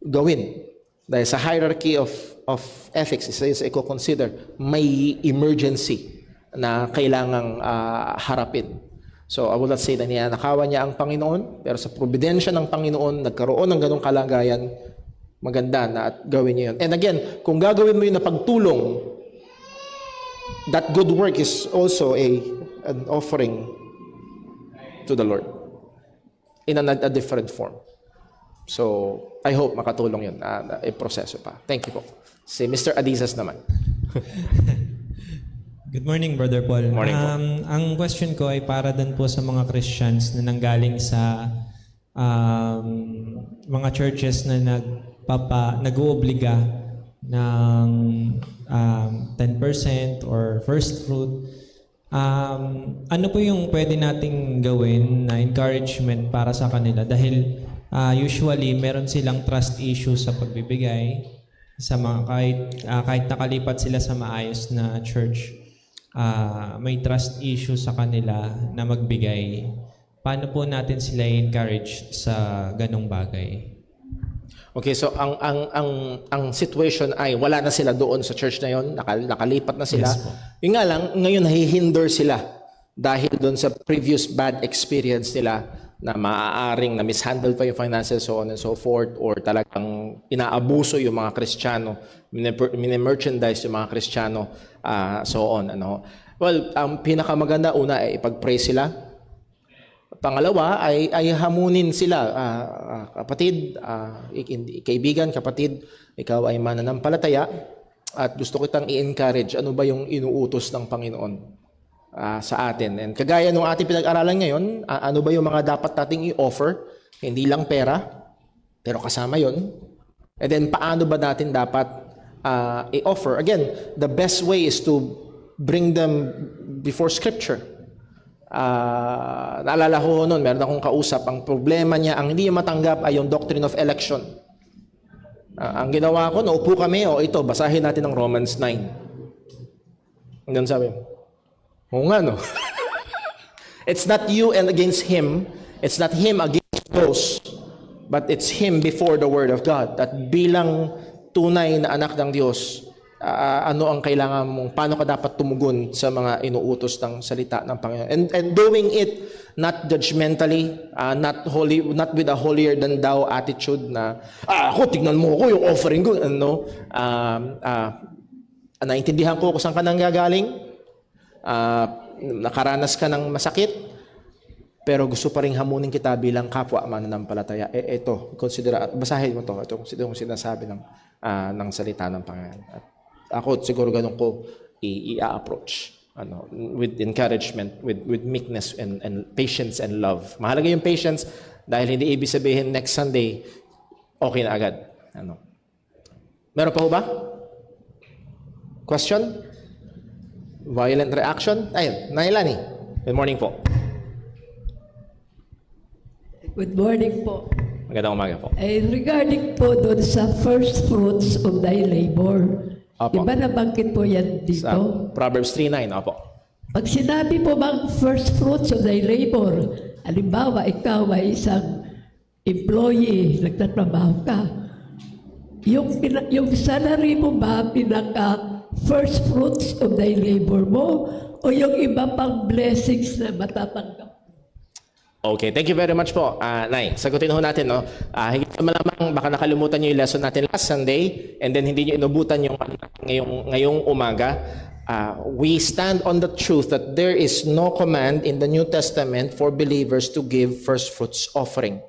gawin. Dahil sa hierarchy of ethics, isa yung i-consider, may emergency na kailangang harapin. So I would not say na niyanakawan niya ang Panginoon, pero sa providensya ng Panginoon, nagkaroon ng ganong kalagayan, maganda na at gawin niyo yun. And again, kung gagawin mo yun na pagtulong, that good work is also an offering to the Lord in a different form. So, I hope makatulong yun na proseso pa. Thank you po. Si Mr. Adizas naman. Good morning, Brother Paul. Morning po. Ang question ko ay para din po sa mga Christians na nanggaling sa mga churches na nag-oobliga ng 10% or first fruit. Ano po yung pwede nating gawin na encouragement para sa kanila? Dahil usually meron silang trust issues sa pagbibigay sa mga kahit nakalipat sila sa maayos na church, may trust issues sa kanila na magbigay. Paano po natin sila i-encourage sa ganong bagay? Okay, so ang situation ay wala na sila doon sa church na yon, nakalipat na sila. Yes po. Yung nga lang, ngayon nahihinder sila dahil doon sa previous bad experience nila na maaaring na mishandle pa yung finances, so on and so forth, or talagang inaabuso yung mga Kristiyano, mini-merchandise yung mga Kristiyano, so on. Well, ang pinakamaganda, una ay ipag-pray sila. Pangalawa ay hamunin sila, kapatid, kaibigan, kapatid, ikaw ay mananampalataya at gusto kitang i-encourage ano ba yung inuutos ng Panginoon sa atin. And kagaya nung ating pinag-aralan ngayon, ano ba yung mga dapat nating i-offer? Hindi lang pera, pero kasama yon. And then paano ba natin dapat i-offer. Again, the best way is to bring them before Scripture. Naalala ko noon, meron akong kausap, ang problema niya, ang hindi niya matanggap ay yung doctrine of election. Ang ginawa ko, naupo kami, ito, basahin natin ang Romans 9. Hanggang sabi, oo nga no. It's not you and against him, it's not him against those, but it's him before the Word of God. At bilang tunay na anak ng Diyos, ano ang kailangan mong, paano ka dapat tumugon sa mga inuutos ng salita ng Panginoon. And doing it not judgmentally, not with a holier than thou attitude na, ako, tignan mo ako yung offering ko. Naintindihan ko kung saan ka nanggagaling, nakaranas ka ng masakit, pero gusto pa rin hamunin kita bilang kapwa mananampalataya. Ito, consider, basahin mo ito. Ito yung sinasabi ng salita ng Panginoon. At ako siguro ganun ko i-approach with encouragement, with meekness and patience and love. Mahalaga yung patience dahil hindi ibig sabihin next Sunday okay na agad. Meron pa ho ba? Question? Violent reaction? Ayun, Nailani. Good morning po. Good morning po. Magandang umaga po. Regarding po doon sa first fruits of thy labor, Opo. iba nabanggit po yan dito? Sa Proverbs 3:9, opo. Pag sinabi po bang first fruits of thy labor, halimbawa ikaw ay isang employee, nagtatrabaho ka, yung salary mo ba pinaka first fruits of thy labor mo o yung iba pang blessings na matatanggap? Okay, thank you very much po. Nay, sagutin ho natin, no? Higit sa malamang, baka nakalimutan nyo yung lesson natin last Sunday and then hindi nyo inubutan yung ngayong umaga. We stand on the truth that there is no command in the New Testament for believers to give first fruits offering.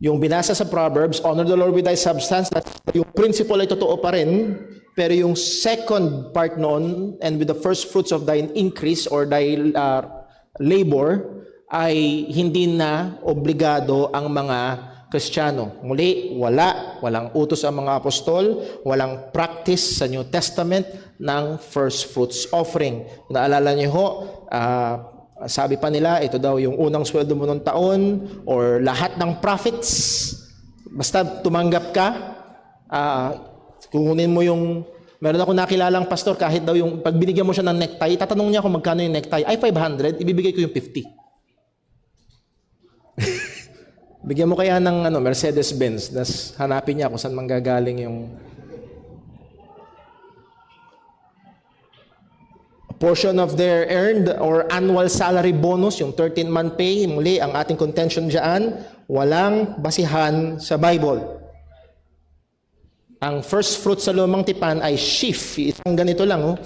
Yung binasa sa Proverbs, honor the Lord with thy substance, yung principle ay totoo pa rin, pero yung second part noon, and with the first fruits of thine increase or thy labor, ay hindi na obligado ang mga Kristiyano. Muli, walang utos ang mga apostol, walang practice sa New Testament ng first fruits offering. Kung naalala niyo ho, sabi pa nila, ito daw yung unang sweldo mo ng taon or lahat ng profits. Basta tumanggap ka, kukunin mo yung, meron ako nakilalang pastor, kahit daw yung, pag binigyan mo siya ng necktie, tatanong niya kung magkano yung necktie, ay 500, ibibigay ko yung 50. Bigyan mo kaya ng Mercedes-Benz, tas hanapin niya kung saan manggagaling yung portion of their earned or annual salary bonus, yung 13-month pay. Muli, ang ating contention dyan, walang basihan sa Bible. Ang first fruit sa lumang tipan ay sheaf. Isang ganito lang,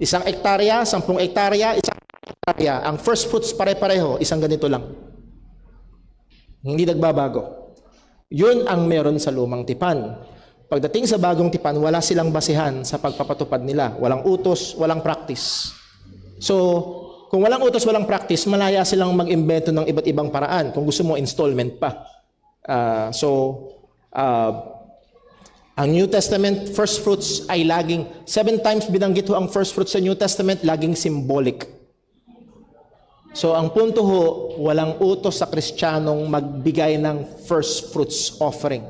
Isang ektarya, 10 ektarya, isang ektarya. Ang first fruits pare-pareho, isang ganito lang. Hindi nagbabago. Yun ang meron sa lumang tipan. Pagdating sa bagong tipan, wala silang basihan sa pagpapatupad nila. Walang utos, walang practice. So, kung walang utos, walang practice, malaya silang mag-imbento ng iba't ibang paraan. Kung gusto mo, installment pa. Ang New Testament first fruits ay laging, 7 times binanggit ho ang first fruits sa New Testament, laging symbolic. So ang punto ho, walang utos sa Kristiyanong magbigay ng first fruits offering.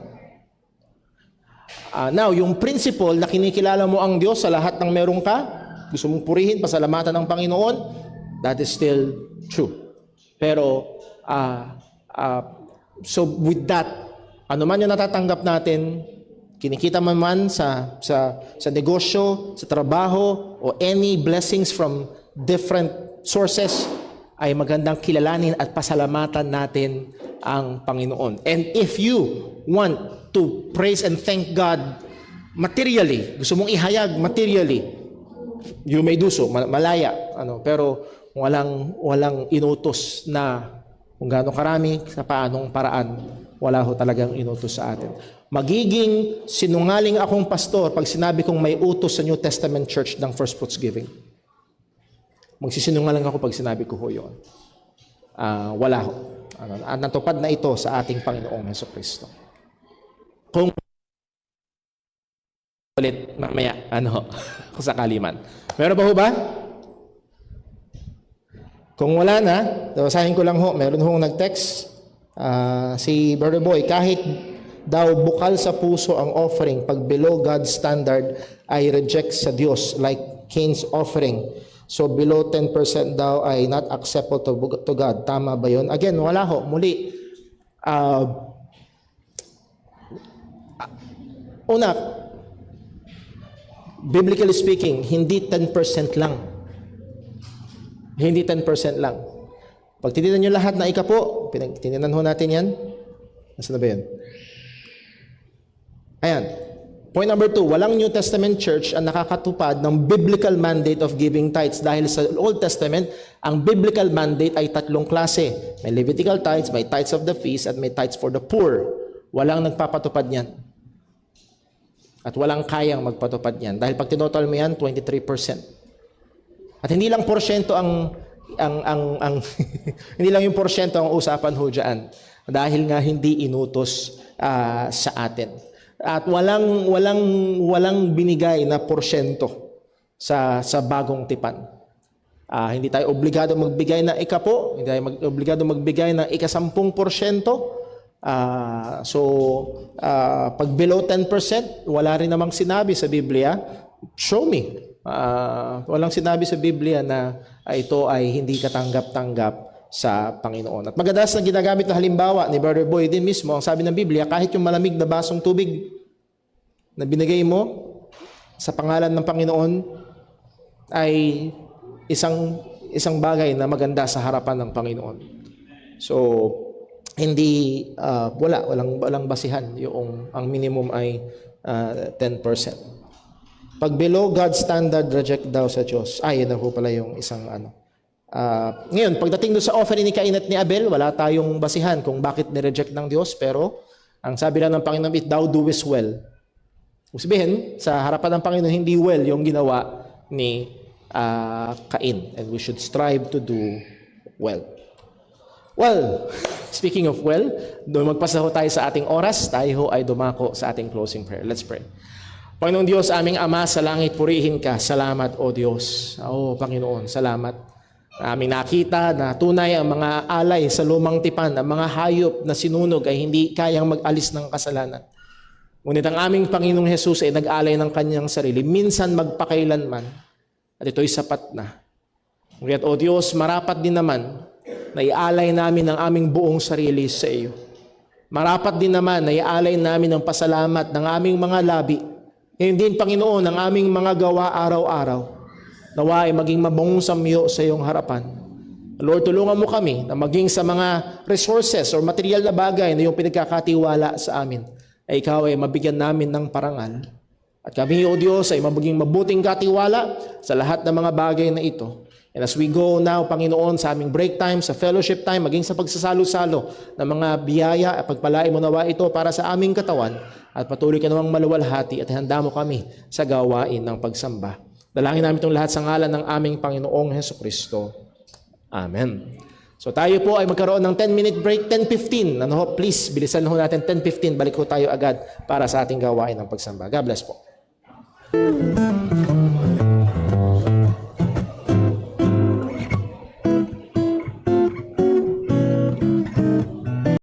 Now, yung principle na kinikilala mo ang Diyos sa lahat ng meron ka, gusto mong purihin, pasalamatan ng Panginoon, that is still true. Pero, so with that, ano man yung natatanggap natin, kinikita man sa negosyo, sa trabaho, o any blessings from different sources, ay magandang kilalanin at pasalamatan natin ang Panginoon. And if you want to praise and thank God materially, gusto mong ihayag materially, you may do so, malaya. Pero walang inutos na kung gaano karami, sa paanong paraan, wala ho talagang inutos sa atin. Magiging sinungaling akong pastor pag sinabi kong may utos sa New Testament Church ng first fruits giving. Magsisinungaling ako pag sinabi ko ho yun. Wala ho. Natupad na ito sa ating Panginoong Hesus Kristo. Kung ulit mamaya, kung sakali man. Meron pa ho ba? Kung wala na, basahin ko lang ho, meron hong nag-text, si Brother Boy, kahit daw bukal sa puso ang offering, pag below God's standard, ay reject sa Diyos, like Cain's offering. So below 10% daw ay not acceptable to God. Tama ba yun? Again, wala ho. Muli, una, biblically speaking, hindi 10% lang. Hindi 10% lang. Pag tininan nyo lahat na ikapo, tininan ho natin yan. Nasaan na ba yan? Ayan. Point number 2, walang New Testament church ang nakakatupad ng biblical mandate of giving tithes. Dahil sa Old Testament, ang biblical mandate ay 3 klase. May Levitical tithes, may tithes of the feast, at may tithes for the poor. Walang nagpapatupad niyan. At walang kayang magpatupad niyan. Dahil pag tinotal mo yan, 23%. At hindi lang porsyento ang hindi lang yung porsyento ang usapan ho dyan. Dahil nga hindi inutos sa atin. At walang binigay na porsyento sa bagong tipan. Hindi tayo obligado magbigay ng ikapo, hindi tayo obligado magbigay ng ika-10%. Pag below 10%, wala rin namang sinabi sa Biblia, show me. Walang sinabi sa Biblia na ito ay hindi katanggap-tanggap sa Panginoon. At madalas na ginagamit na halimbawa ni Brother Boy din mismo, ang sabi ng Biblia, kahit yung malamig na basong tubig na binigay mo sa pangalan ng Panginoon ay isang bagay na maganda sa harapan ng Panginoon. So, walang basihan yung ang minimum ay 10%. Pag below God's standard, reject daw sa Diyos. Yan na po pala yung isang ngayon, pagdating doon sa offering ni Cain at ni Abel, wala tayong basihan kung bakit nireject ng Diyos, pero ang sabi lang ng Panginoon, "If thou doest well." Kung sabihin, sa harapan ng Panginoon, hindi well yung ginawa ni Cain. And we should strive to do well. Well, speaking of well, magpasaho tayo sa ating oras, tayo ay dumako sa ating closing prayer. Let's pray. Panginoong Diyos, aming Ama sa langit, purihin ka. Salamat, O Diyos. Panginoon, salamat. Aming nakita na tunay ang mga alay sa lumang tipan, ang mga hayop na sinunog ay hindi kayang mag-alis ng kasalanan. Ngunit ang aming Panginoong Hesus ay nag-alay ng kanyang sarili, minsan magpakailanman, at ito'y sapat na. Ngunit, O Diyos, marapat din naman na ialay namin ang aming buong sarili sa iyo. Marapat din naman na ialay namin ang pasalamat ng aming mga labi. Ngayon din, Panginoon, ang aming mga gawa araw-araw. Nawa ay maging mabungong samyo sa iyong harapan. Lord, tulungan mo kami na maging sa mga resources or material na bagay na iyong pinagkakatiwala sa amin, ay ikaw ay mabigyan namin ng parangal. At kami, O Diyos, ay maging mabuting katiwala sa lahat ng mga bagay na ito. And as we go now, Panginoon, sa aming break time, sa fellowship time, maging sa pagsasalo-salo ng mga biyaya at pagpalain mo nawa ito para sa aming katawan, at patuloy ka namang maluwalhati at handa mo kami sa gawain ng pagsamba. Dalangin namin itong lahat sa ngalan ng aming Panginoong Hesukristo. Amen. So tayo po ay magkaroon ng 10-minute break, 10:15. Please, bilisan ho natin, 10:15. Balik ho tayo agad para sa ating gawain ng pagsamba. God bless po.